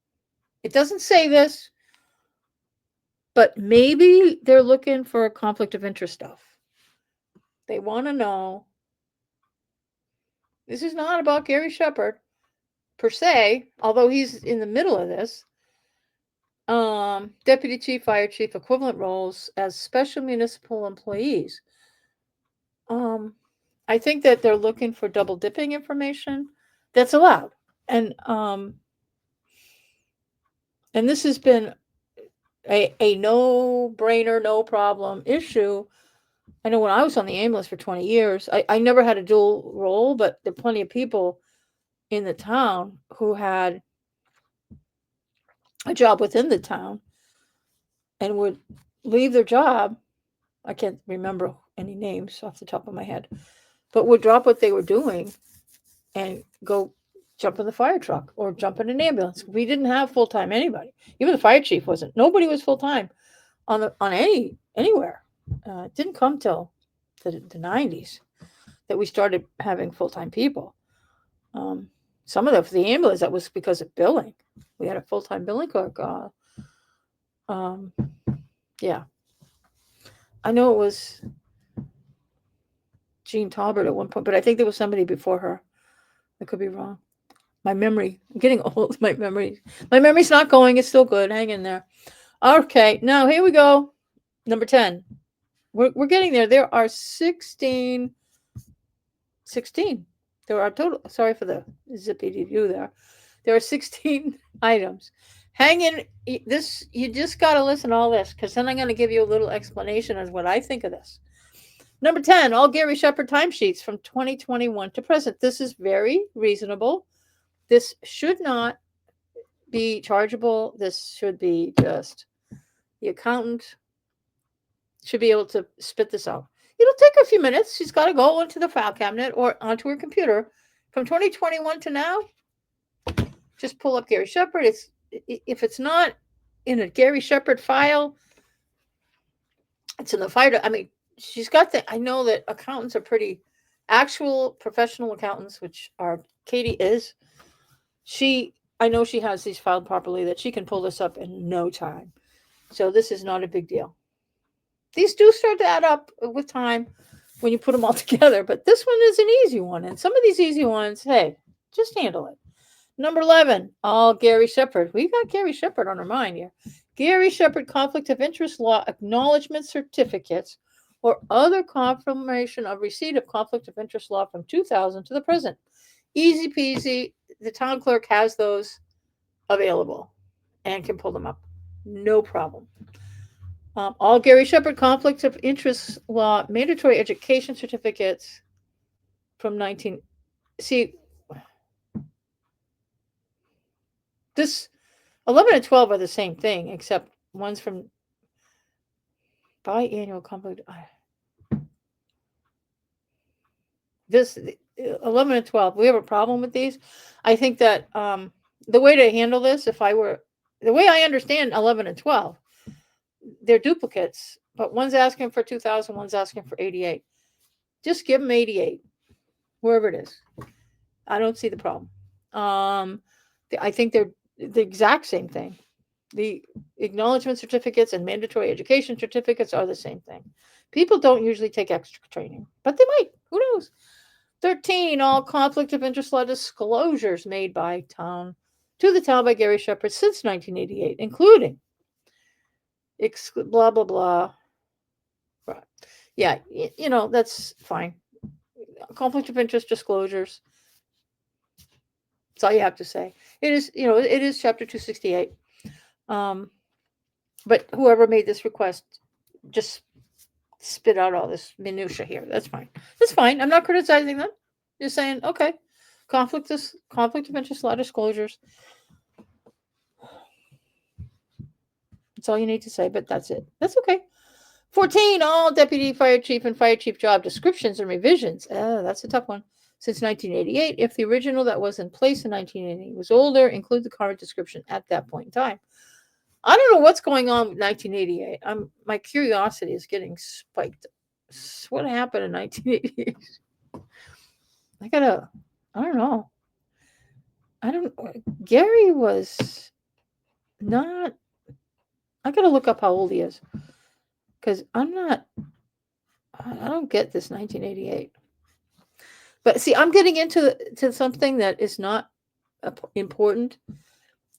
It doesn't say this, but maybe they're looking for a conflict of interest stuff. They want to know. This is not about Gary Shepard per se, although he's in the middle of this. Deputy chief, fire chief, equivalent roles as special municipal employees. I think that they're looking for double dipping information that's allowed. And this has been a no-brainer, no problem issue. I know when I was on the ambulance for 20 years, I never had a dual role, but there are plenty of people in the town who had a job within the town and would leave their job. I can't remember any names off the top of my head, but would drop what they were doing and go jump in the fire truck or jump in an ambulance. We didn't have full-time anybody. Even the fire chief wasn't. Nobody was full-time on anywhere. It didn't come till the 90s that we started having full-time people. Some of them for the ambulance, that was because of billing. We had a full-time billing clerk. Yeah. I know it was Jean Talbert at one point, but I think there was somebody before her. I could be wrong. My memory, I'm getting old. My memory's not going. It's still good. Hang in there. Okay, now here we go. Number 10. We're getting there. There are 16 There are total, sorry for the zippy doo there. There are 16 items. Hang in this, you just got to listen to all this, because then I'm going to give you a little explanation as what I think of this. Number 10, all Gary Shepherd timesheets from 2021 to present. This is very reasonable. This should not be chargeable. This should be just, the accountant should be able to spit this out. It'll take a few minutes. She's got to go into the file cabinet or onto her computer from 2021 to now. Just pull up Gary Shepherd. If it's not in a Gary Shepherd file, it's in the file. I mean, she's got the, I know that accountants are pretty, actual professional accountants, which are, Katie is, I know she has these filed properly, that she can pull this up in no time. So this is not a big deal. These do start to add up with time when you put them all together, but this one is an easy one. And some of these easy ones, hey, just handle it. Number 11, all Gary Shepherd. We got Gary Shepherd on our mind here. Gary Shepherd conflict of interest law acknowledgement certificates or other confirmation of receipt of conflict of interest law from 2000 to the present. Easy peasy. The town clerk has those available and can pull them up. No problem. All Gary Shepherd conflicts of interest law mandatory education certificates from 19. See, this 11 and 12 are the same thing, except one's from biannual conflict. This 11 and 12, we have a problem with these. I think that the way to handle this, the way I understand 11 and 12, they're duplicates, but one's asking for 2,000, one's asking for 88. Just give them 88, wherever it is. I don't see the problem. I think they're the exact same thing. The acknowledgement certificates and mandatory education certificates are the same thing. People don't usually take extra training, but they might. Who knows? 13, all conflict of interest law disclosures made by town to the town by Gary Shepherd since 1988, including blah, blah, blah. Right. Yeah, that's fine. Conflict of interest disclosures. That's all you have to say. It is chapter 268. But whoever made this request, just spit out all this minutia here. That's fine. That's fine. I'm not criticizing them. Just saying, okay, conflict of interest law disclosures. That's all you need to say, but that's it. That's okay. 14, all deputy fire chief and fire chief job descriptions and revisions. That's a tough one. Since 1988, if the original that was in place in 1980 was older, include the current description at that point in time. I don't know what's going on with 1988. My curiosity is getting spiked. What happened in 1988? I don't know. Gary was not, I gotta look up how old he is. Because I don't get this 1988. But see, I'm getting into something that is not important.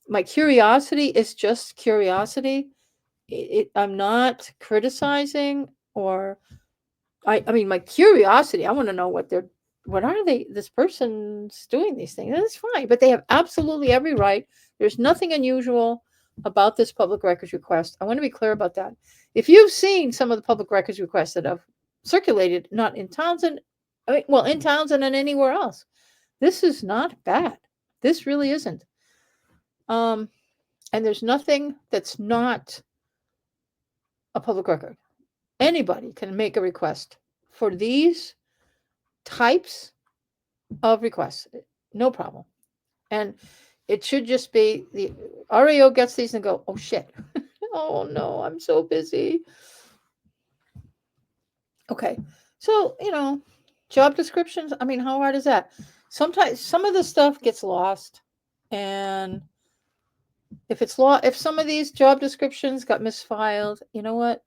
My curiosity is just curiosity. I'm not criticizing, or I mean, my curiosity, I want to know what are they, this person's doing these things. That's fine, but they have absolutely every right. There's nothing unusual about this public records request. I want to be clear about that. If you've seen some of the public records requests that have circulated, not in Townsend, in Townsend and anywhere else, this is not bad. This really isn't. And there's nothing that's not a public record. Anybody can make a request for these types of requests. No problem. And it should just be the RAO gets these and go, oh shit. Oh no, I'm so busy. Okay. So, job descriptions, I mean, how hard is that? Sometimes some of the stuff gets lost. And if some of these job descriptions got misfiled, you know what?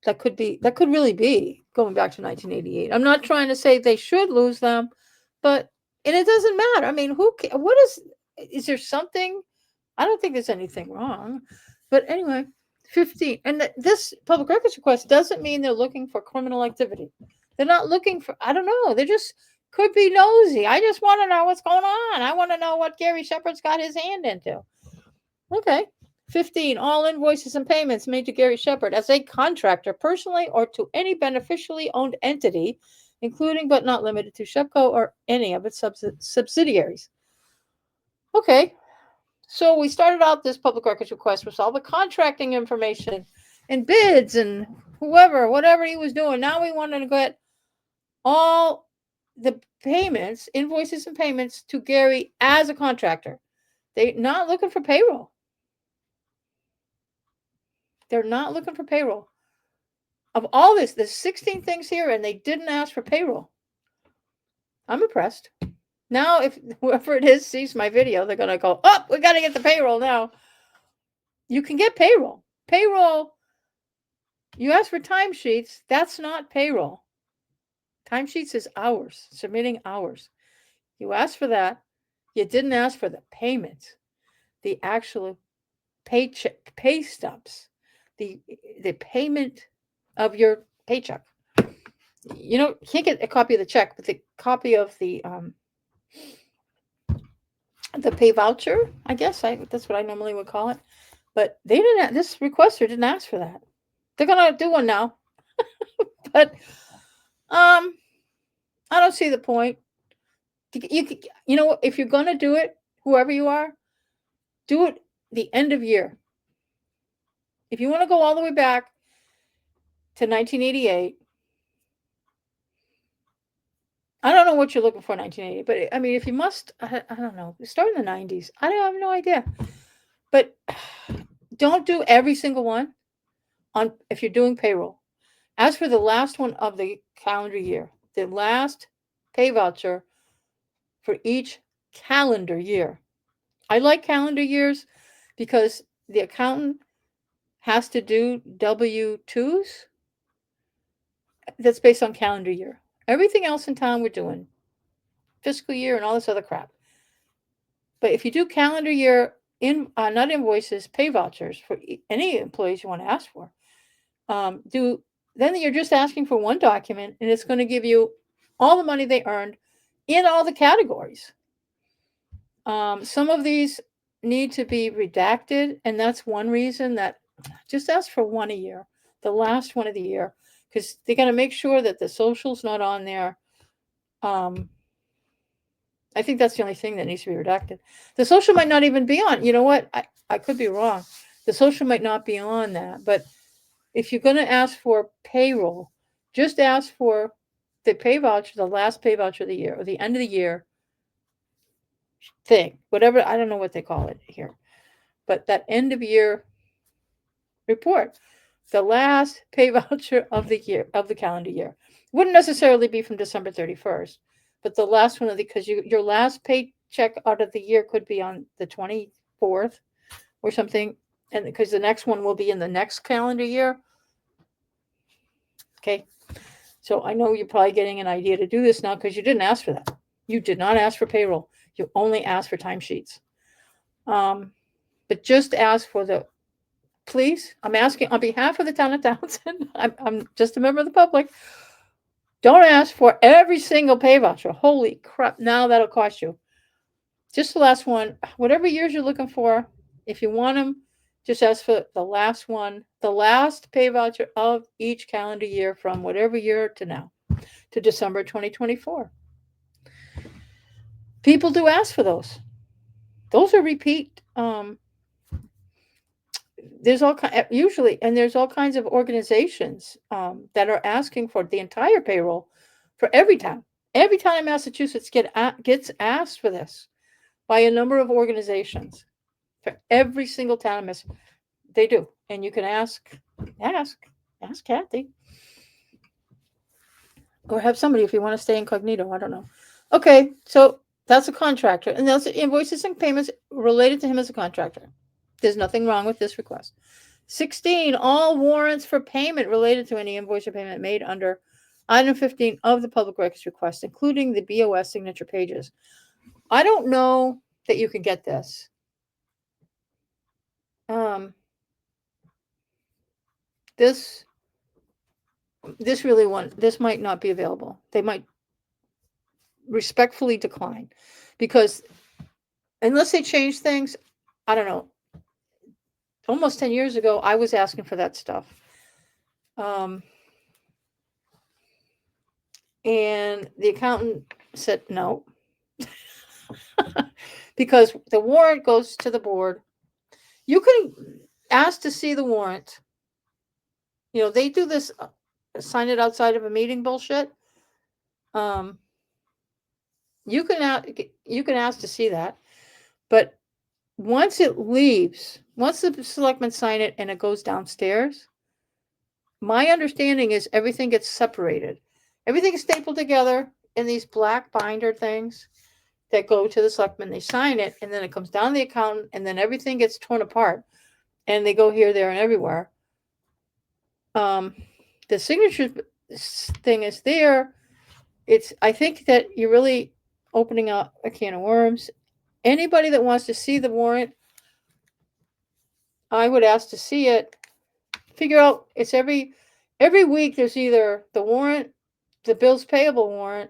That could really be going back to 1988. I'm not trying to say they should lose them, and it doesn't matter. I mean, is there something? I don't think there's anything wrong. But anyway, 15. And this public records request doesn't mean they're looking for criminal activity. They're not looking for, I don't know. They're just could be nosy. I just want to know what's going on. I want to know what Gary Shepard's got his hand into. Okay. 15, all invoices and payments made to Gary Shepard as a contractor, personally or to any beneficially owned entity, including but not limited to Shepco or any of its subsidiaries. Okay. So we started out this public records request with all the contracting information and bids and whatever he was doing. Now we wanted to get all the payments, invoices and payments to Gary as a contractor. They're not looking for payroll. They're not looking for payroll. Of all this, there's 16 things here, and they didn't ask for payroll. I'm impressed. Now, if whoever it is sees my video, they're going to go, oh, we got to get the payroll now. You can get payroll. Payroll, you ask for timesheets, that's not payroll. Timesheets is hours, submitting hours. You asked for that. You didn't ask for the payment, the actual paycheck, pay stubs, the payment of your paycheck. You can't get a copy of the check, but the copy of the pay voucher, I guess that's what I normally would call it. But they didn't. This requester didn't ask for that. They're gonna do one now, but I don't see the point. You know, if you're gonna do it, whoever you are, do it the end of year. If you want to go all the way back to 1988, I don't know what you're looking for in 1980, but I mean, if you must, I don't know, start in the 90s. I have no idea. But don't do every single one if you're doing payroll. As for the last one of the calendar year, the last pay voucher for each calendar year. I like calendar years because the accountant has to do W-2s. That's based on calendar year. Everything else in town we're doing fiscal year and all this other crap. But if you do calendar year not invoices, pay vouchers for any employees you want to ask for, then you're just asking for one document, and it's going to give you all the money they earned in all the categories. Some of these need to be redacted, and that's one reason that just ask for one a year, the last one of the year, because they're going to make sure that the social's not on there. I think that's the only thing that needs to be redacted. The social might not even be on. You know what? I could be wrong. The social might not be on that. But if you're going to ask for payroll, just ask for the pay voucher, the last pay voucher of the year, or the end of the year thing. Whatever, I don't know what they call it here. But that end of year report, the last pay voucher of the year, of the calendar year. Wouldn't necessarily be from December 31st. But the last one, because your last paycheck out of the year could be on the 24th or something, and because the next one will be in the next calendar year. Okay, so I know you're probably getting an idea to do this now because you didn't ask for that. You did not ask for payroll. You only asked for timesheets. But just ask for please, I'm asking on behalf of the town of Townsend. I'm just a member of the public. Don't ask for every single pay voucher. Holy crap. Now that'll cost you. Just the last one. Whatever years you're looking for, if you want them, just ask for the last one, the last pay voucher of each calendar year from whatever year to now, to December 2024. People do ask for those. Those are repeat. There's usually, and there's all kinds of organizations that are asking for the entire payroll for every town. Every town in Massachusetts gets asked for this by a number of organizations. For every single town, they do, and you can ask Kathy, or have somebody if you want to stay incognito. I don't know. Okay, so that's a contractor, and those invoices and payments related to him as a contractor. There's nothing wrong with this request. 16, all warrants for payment related to any invoice or payment made under item 15 of the public records request, including the BOS signature pages. I don't know that you can get this. This might not be available. They might respectfully decline, because unless they change things, I don't know. Almost 10 years ago, I was asking for that stuff. And the accountant said no, because the warrant goes to the board. You can ask to see the warrant. You know, they do this sign it outside of a meeting bullshit. You can ask to see that, but once it leaves, once the selectmen sign it and it goes downstairs, my understanding is everything gets separated. Everything is stapled together in these black binder things that go to the selectmen. They sign it, and then it comes down to the accountant, and then everything gets torn apart, and they go here, there, and everywhere. The signature thing is there. I think that you're really opening up a can of worms. Anybody that wants to see the warrant, I would ask to see it. Figure out, it's every week there's either the warrant, the bills payable warrant,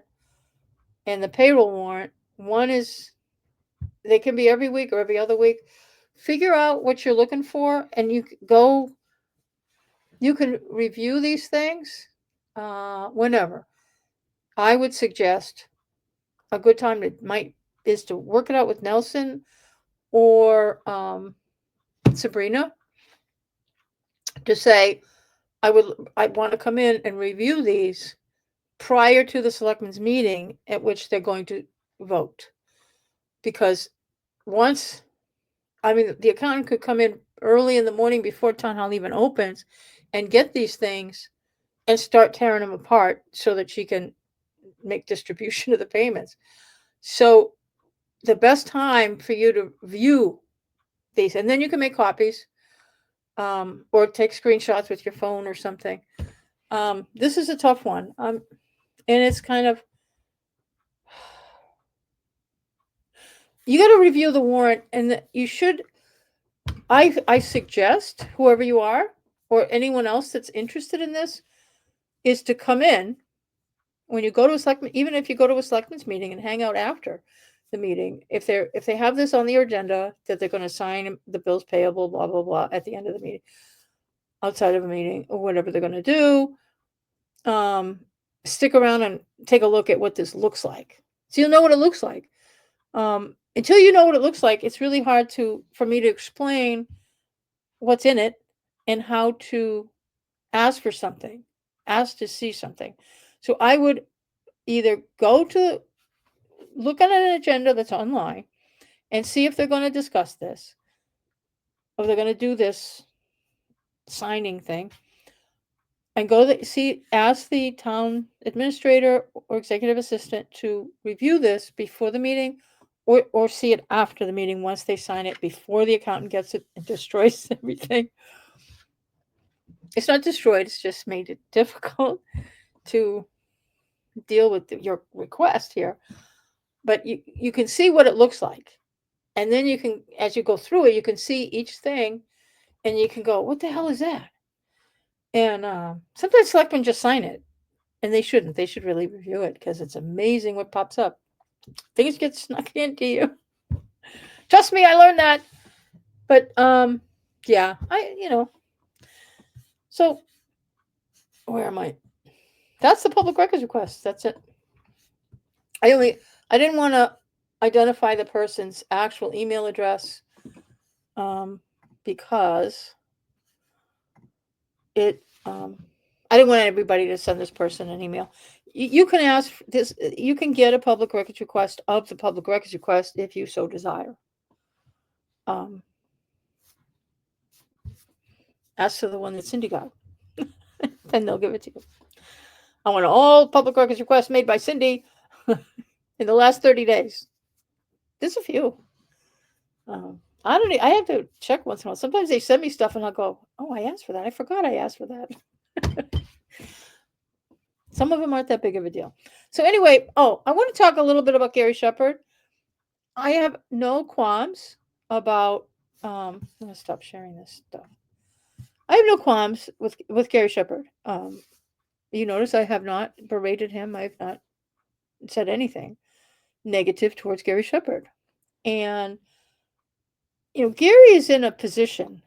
and the payroll warrant. One is, they can be every week or every other week. Figure out what you're looking for, and you can review these things whenever. I would suggest a good time is to work it out with Nelson or Sabrina, to say, I want to come in and review these prior to the selectmen's meeting at which they're going to vote. Because the accountant could come in early in the morning before town hall even opens and get these things and start tearing them apart so that she can make distribution of the payments. So the best time for you to view these, and then you can make copies, or take screenshots with your phone or something. This is a tough one. And it's kind of, you got to review the warrant, and you should, I suggest whoever you are or anyone else that's interested in this is to come in when you go to a selectman, even if you go to a selectman's meeting, and hang out after the meeting. If they have this on the agenda that they're going to sign the bills payable, blah, blah, blah, at the end of the meeting, outside of a meeting, or whatever they're going to do, stick around and take a look at what this looks like. So you'll know what it looks like. Until you know what it looks like, it's really hard for me to explain what's in it and how to ask for something, ask to see something. So I would either look at an agenda that's online and see if they're going to discuss this, or they're going to do this signing thing, and ask the town administrator or executive assistant to review this before the meeting, or see it after the meeting once they sign it, before the accountant gets it and destroys everything. It's not destroyed, it's just made it difficult to deal with your request here. But you can see what it looks like. And then you can, as you go through it, you can see each thing, and you can go, what the hell is that? And sometimes selectmen just sign it, and they shouldn't. They should really review it, because it's amazing what pops up. Things get snuck into you. Trust me, I learned that. But yeah, so where am I? That's the public records request. That's it. I didn't want to identify the person's actual email address, because I didn't want everybody to send this person an email. You can ask this. You can get a public records request of the public records request if you so desire. Ask for the one that Cindy got, then they'll give it to you. I want all public records requests made by Cindy in the last 30 days. There's a few. I have to check once in a while. Sometimes they send me stuff and I'll go, oh, I asked for that. I forgot I asked for that. Some of them aren't that big of a deal. So anyway, I want to talk a little bit about Gary Shepherd. I have no qualms about, I'm going to stop sharing this stuff. I have no qualms with Gary Shepherd. You notice I have not berated him. I've not said anything. negative towards Gary Shepherd. And, Gary is in a position,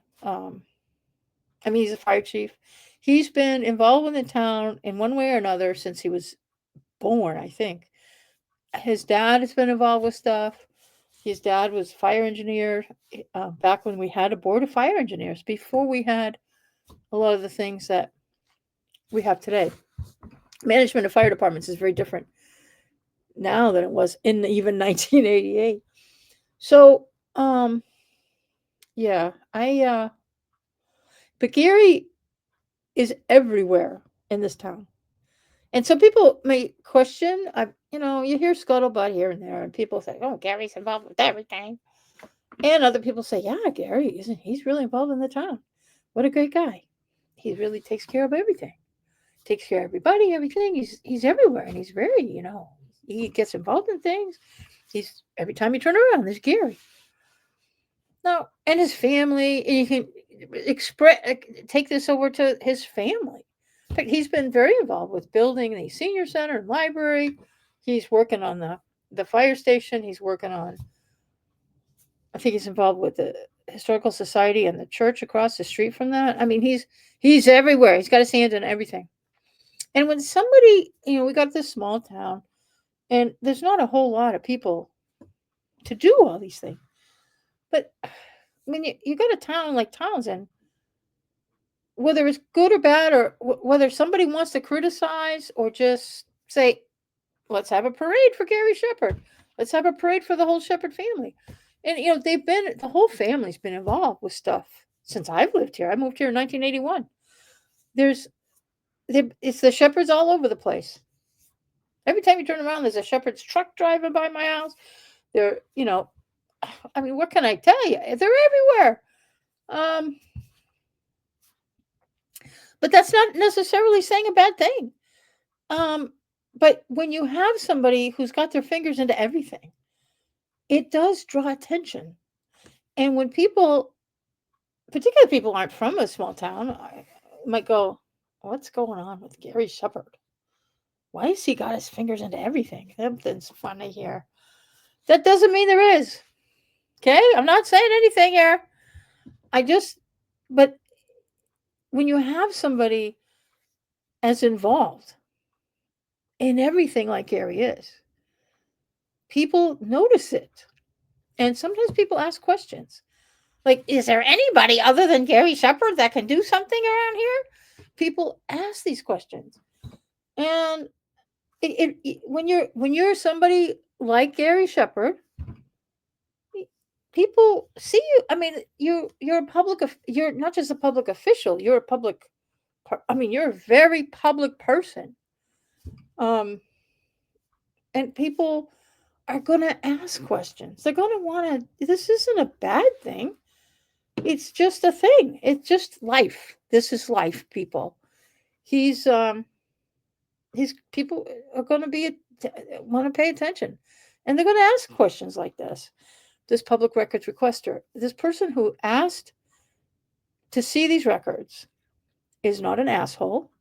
he's a fire chief. He's been involved in the town in one way or another since he was born, I think. His dad has been involved with stuff. His dad was fire engineer back when we had a board of fire engineers, before we had a lot of the things that we have today. Management of fire departments is very different now than it was in even 1988. So, yeah, but Gary is everywhere in this town. And some people may question, you hear scuttlebutt here and there, and people say, oh, Gary's involved with everything. And other people say, yeah, Gary, he's really involved in the town. What a great guy. He really takes care of everything. Takes care of everybody, everything. He's everywhere, and he's very, he gets involved in things. Every time you turn around, there's Gary. Now, and his family, and you can take this over to his family. In fact, he's been very involved with building the senior center and library. He's working on the fire station. He's working on, I think he's involved with the Historical Society and the church across the street from that. He's everywhere. He's got his hands in everything. And when somebody, we got this small town, and there's not a whole lot of people to do all these things. But when you got a town like Townsend, whether it's good or bad, or whether somebody wants to criticize or just say, let's have a parade for Gary Shepherd. Let's have a parade for the whole Shepherd family. And, the whole family's been involved with stuff since I've lived here. I moved here in 1981. It's the Shepherds all over the place. Every time you turn around, there's a Shepherd's truck driving by my house. They're, what can I tell you? They're everywhere. But that's not necessarily saying a bad thing. But when you have somebody who's got their fingers into everything, it does draw attention. And when particularly people aren't from a small town, might go, what's going on with Gary Shepherd? Why has he got his fingers into everything? Something's funny here. That doesn't mean there is. Okay? I'm not saying anything here. But when you have somebody as involved in everything like Gary is, people notice it. And sometimes people ask questions. Like, is there anybody other than Gary Shepherd that can do something around here? People ask these questions. And when you're somebody like Gary Shepherd, people see you. You're a public. You're not just a public official. You're a public. You're a very public person. And people are going to ask questions. They're going to want to. This isn't a bad thing. It's just a thing. It's just life. This is life, people. People are going to want to pay attention, and they're going to ask questions like this. This public records requester, this person who asked to see these records, is not an asshole.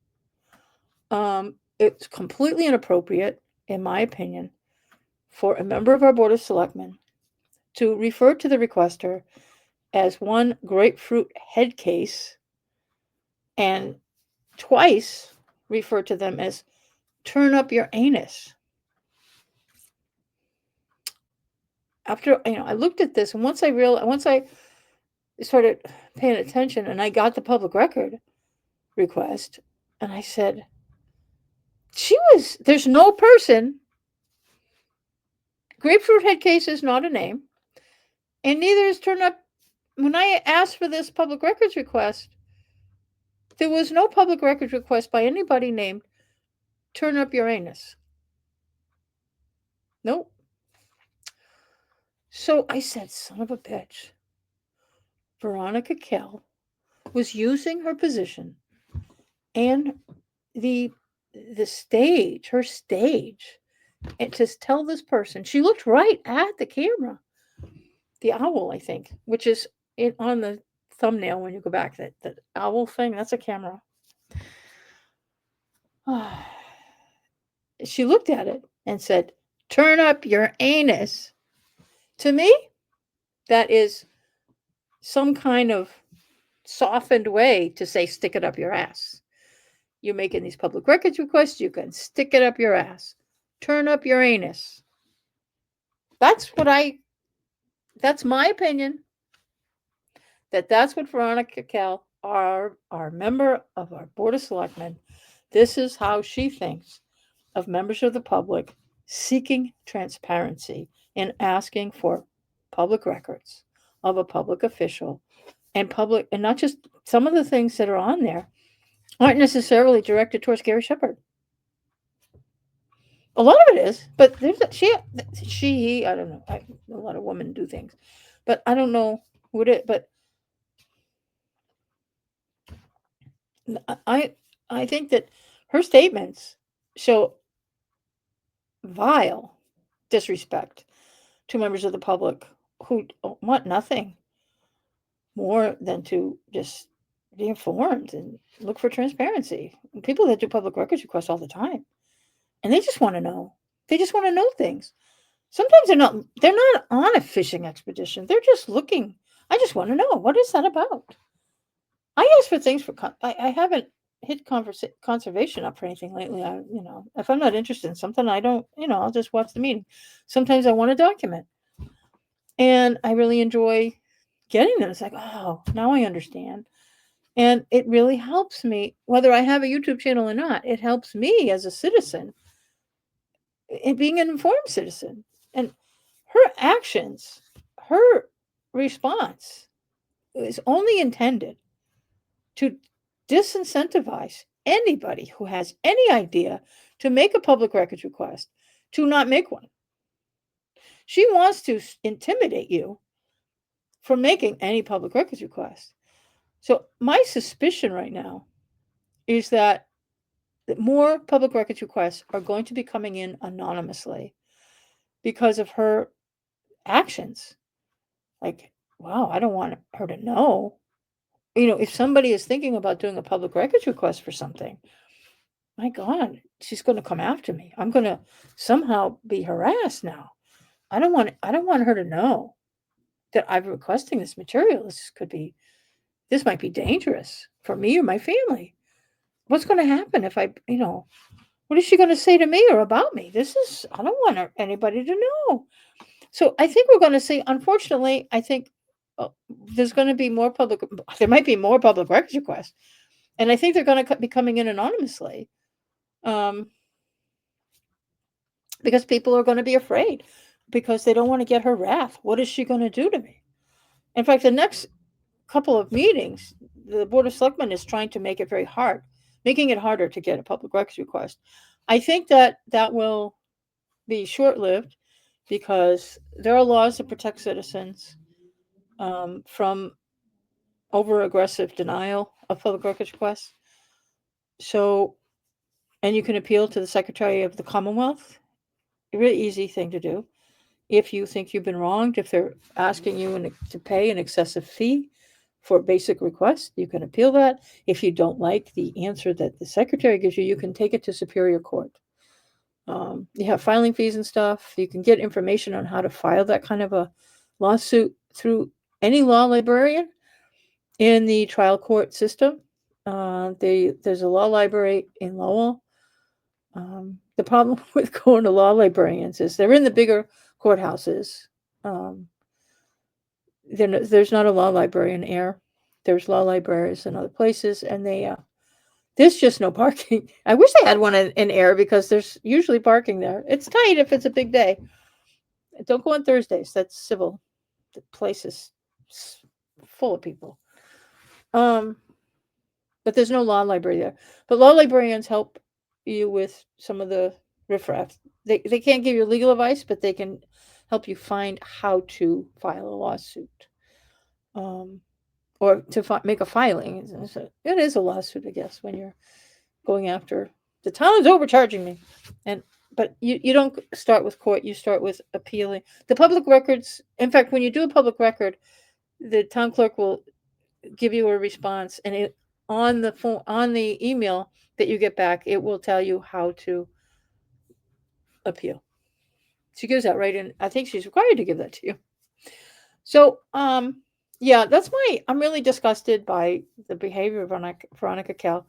It's completely inappropriate, in my opinion, for a member of our Board of Selectmen to refer to the requester as one grapefruit head case, and twice refer to them as turn up your anus. After I looked at this, and once I started paying attention, and I got the public record request, and I said, there's no person. Grapefruit head case is not a name, and neither is turn up. When I asked for this public records request, there was no public records request by anybody named turn up your anus. Nope. So I said, son of a bitch. Veronica Kell was using her position and her stage, and to tell this person, she looked right at the camera, the owl, I think, which is on the thumbnail when you go back, that owl thing, that's a camera. She looked at it and said, turn up your anus. To me, that is some kind of softened way to say stick it up your ass. You're making these public records requests, you can stick it up your ass. Turn up your anus. That's my opinion. That's what Veronica Kell, our member of our Board of Selectmen, this is how she thinks of members of the public seeking transparency and asking for public records of a public official and not just some of the things that are on there aren't necessarily directed towards Gary Shepherd. A lot of it is, but there's he, I don't know. A lot of women do things, but I don't know what it. But I think that her statements show vile disrespect to members of the public who want nothing more than to just be informed and look for transparency. People that do public records requests all the time, and they just want to know. They just want to know things. Sometimes they're not on a fishing expedition. They're just looking. I just want to know, what is that about? I ask for things for I haven't hit conservation up for anything lately. If I'm not interested in something, I don't, I'll just watch the meeting. Sometimes I want to document. And I really enjoy getting them. It's like, oh, now I understand. And it really helps me, whether I have a YouTube channel or not. It helps me as a citizen in being an informed citizen. And her actions, her response is only intended to disincentivize anybody who has any idea to make a public records request to not make one. She wants to intimidate you from making any public records request. So my suspicion right now is that more public records requests are going to be coming in anonymously because of her actions. Like, wow, I don't want her to know. If somebody is thinking about doing a public records request for something, my God, she's going to come after me. I'm going to somehow be harassed now. I don't want her to know that I'm requesting this material. This might be dangerous for me or my family. What's going to happen if what is she going to say to me or about me? I don't want anybody to know. So I think we're going to see, unfortunately, I think there's going to be there might be more public records requests. And I think they're going to be coming in anonymously. Because people are going to be afraid because they don't want to get her wrath. What is she going to do to me? In fact, the next couple of meetings, the Board of Selectmen is trying to make it very hard, making it harder to get a public records request. I think that will be short-lived because there are laws that protect citizens from over-aggressive denial of public records requests. So, and you can appeal to the Secretary of the Commonwealth. A really easy thing to do. If you think you've been wronged, if they're asking you to pay an excessive fee for a basic request, you can appeal that. If you don't like the answer that the secretary gives you, you can take it to Superior Court. You have filing fees and stuff. You can get information on how to file that kind of a lawsuit through any law librarian in the trial court system. There's a law library in Lowell. The problem with going to law librarians is they're in the bigger courthouses. There's not a law library in Air. There's law libraries in other places, and there's just no parking. I wish they had one in Air because there's usually parking there. It's tight if it's a big day. Don't go on Thursdays. That's civil. The place is full of people. But there's no law library there. But law librarians help you with some of the riffraff. They can't give you legal advice, but they can help you find how to file a lawsuit, or to make a filing. It is a lawsuit, I guess, when you're going after the town is overcharging me, but you don't start with court. You start with appealing the public records. In fact, when you do a public record, the town clerk will give you a response, and on the email that you get back, it will tell you how to appeal. She gives that right, and I think she's required to give that to you. So, yeah, I'm really disgusted by the behavior of Veronica Kell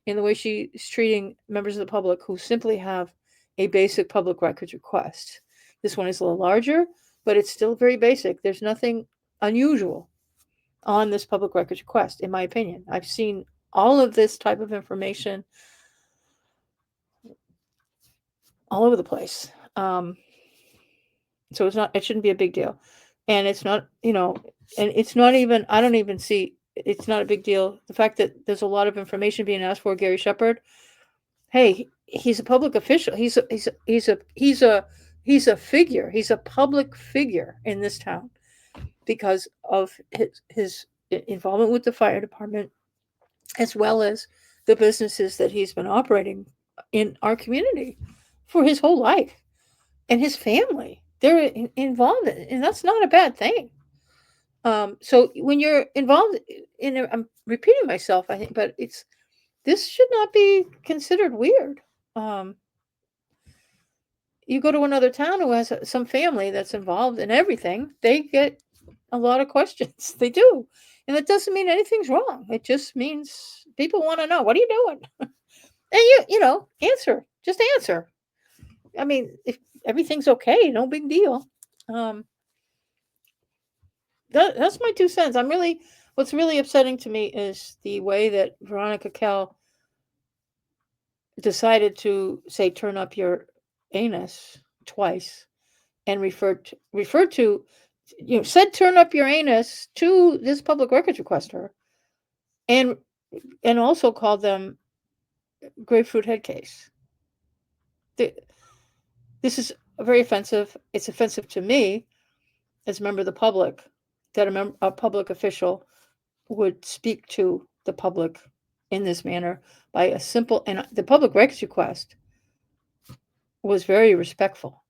in the way she's treating members of the public who simply have a basic public records request. This one is a little larger, but it's still very basic. There's nothing unusual on this public records request, in my opinion. I've seen all of this type of information all over the place. So it shouldn't be a big deal. And it's not, and it's not even, I don't even see, it's not a big deal. The fact that there's a lot of information being asked for Gary Shepard. Hey, he's a public official. He's a figure. He's a public figure in this town because of his involvement with the fire department, as well as the businesses that he's been operating in our community for his whole life, and his family. They're involved in it, and that's not a bad thing. So when you're involved in it, I'm repeating myself, I think, but this should not be considered weird. You go to another town who has some family that's involved in everything, they get a lot of questions. They do. And that doesn't mean anything's wrong. It just means people want to know, what are you doing? And answer. Just answer. I mean, if everything's okay, no big deal. That's my 2 cents. What's really upsetting to me is the way that Veronica Kell decided to say, turn up your anus twice, and referred to, said, turn up your anus to this public records requester, and also called them grapefruit head case. This is very offensive. It's offensive to me as a member of the public that a public official would speak to the public in this manner by a simple, and the public records request was very respectful.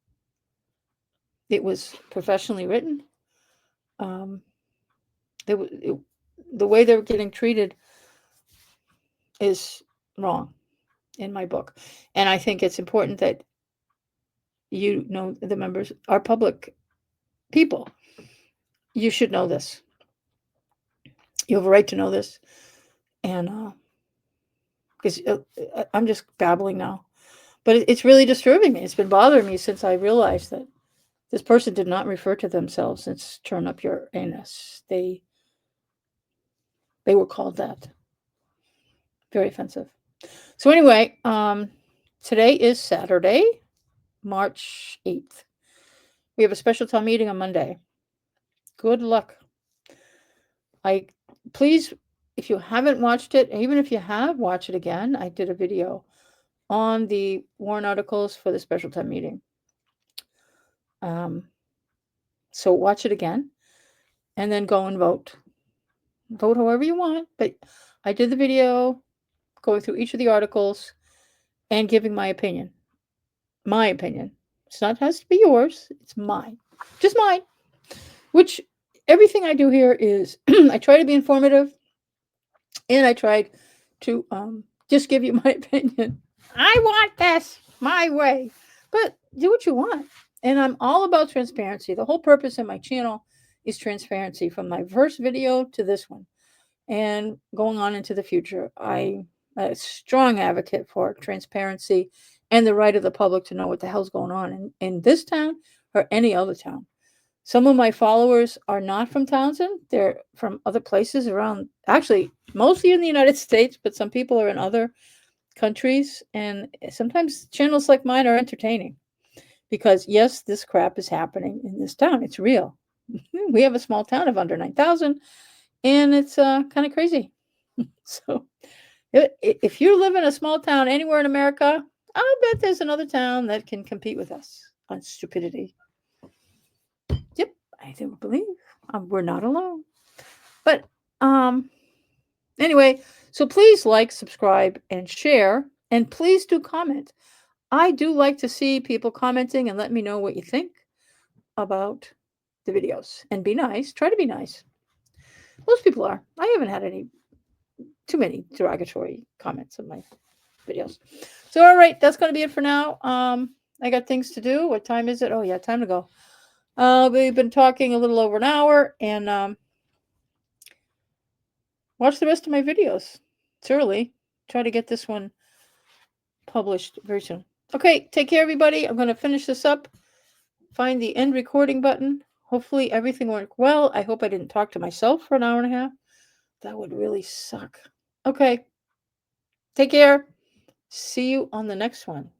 It was professionally written. The way they were getting treated is wrong in my book. And I think it's important that the members are public people. You should know this. You have a right to know this. And because I'm just babbling now. But it's really disturbing me. It's been bothering me since I realized that this person did not refer to themselves as turn up your anus. They were called that. Very offensive. So anyway, today is Saturday, March 8th. We have a special town meeting on Monday. Good luck. Please, if you haven't watched it, even if you have, watch it again. I did a video on the warrant articles for the special town meeting. So watch it again, and then go and vote. Vote however you want, but I did the video going through each of the articles and giving my opinion. My opinion. It's not has to be yours. It's mine. Just mine. Which everything I do here is I try to be informative, and I tried to just give you my opinion. I want this my way. But do what you want. And I'm all about transparency. The whole purpose of my channel is transparency, from my first video to this one. And going on into the future, I'm a strong advocate for transparency and the right of the public to know what the hell's going on in this town or any other town. Some of my followers are not from Townsend. They're from other places around, actually, mostly in the United States, but some people are in other countries. And sometimes channels like mine are entertaining because, yes, this crap is happening in this town. It's real. We have a small town of under 9,000, and it's kind of crazy. So if you live in a small town anywhere in America, I bet there's another town that can compete with us on stupidity. Yep, I do believe we're not alone. But anyway, so please like, subscribe, and share, and please do comment. I do like to see people commenting and let me know what you think about the videos. And be nice. Try to be nice. Most people are. I haven't had too many derogatory comments on my videos. So, all right, that's going to be it for now. I got things to do. What time is it? Oh yeah, time to go. We've been talking a little over an hour, and watch the rest of my videos. It's early. Try to get this one published very soon. Okay, take care, everybody. I'm going to finish this up. Find the end recording button. Hopefully everything went well. I hope I didn't talk to myself for an hour and a half. That would really suck. Okay. Take care. See you on the next one.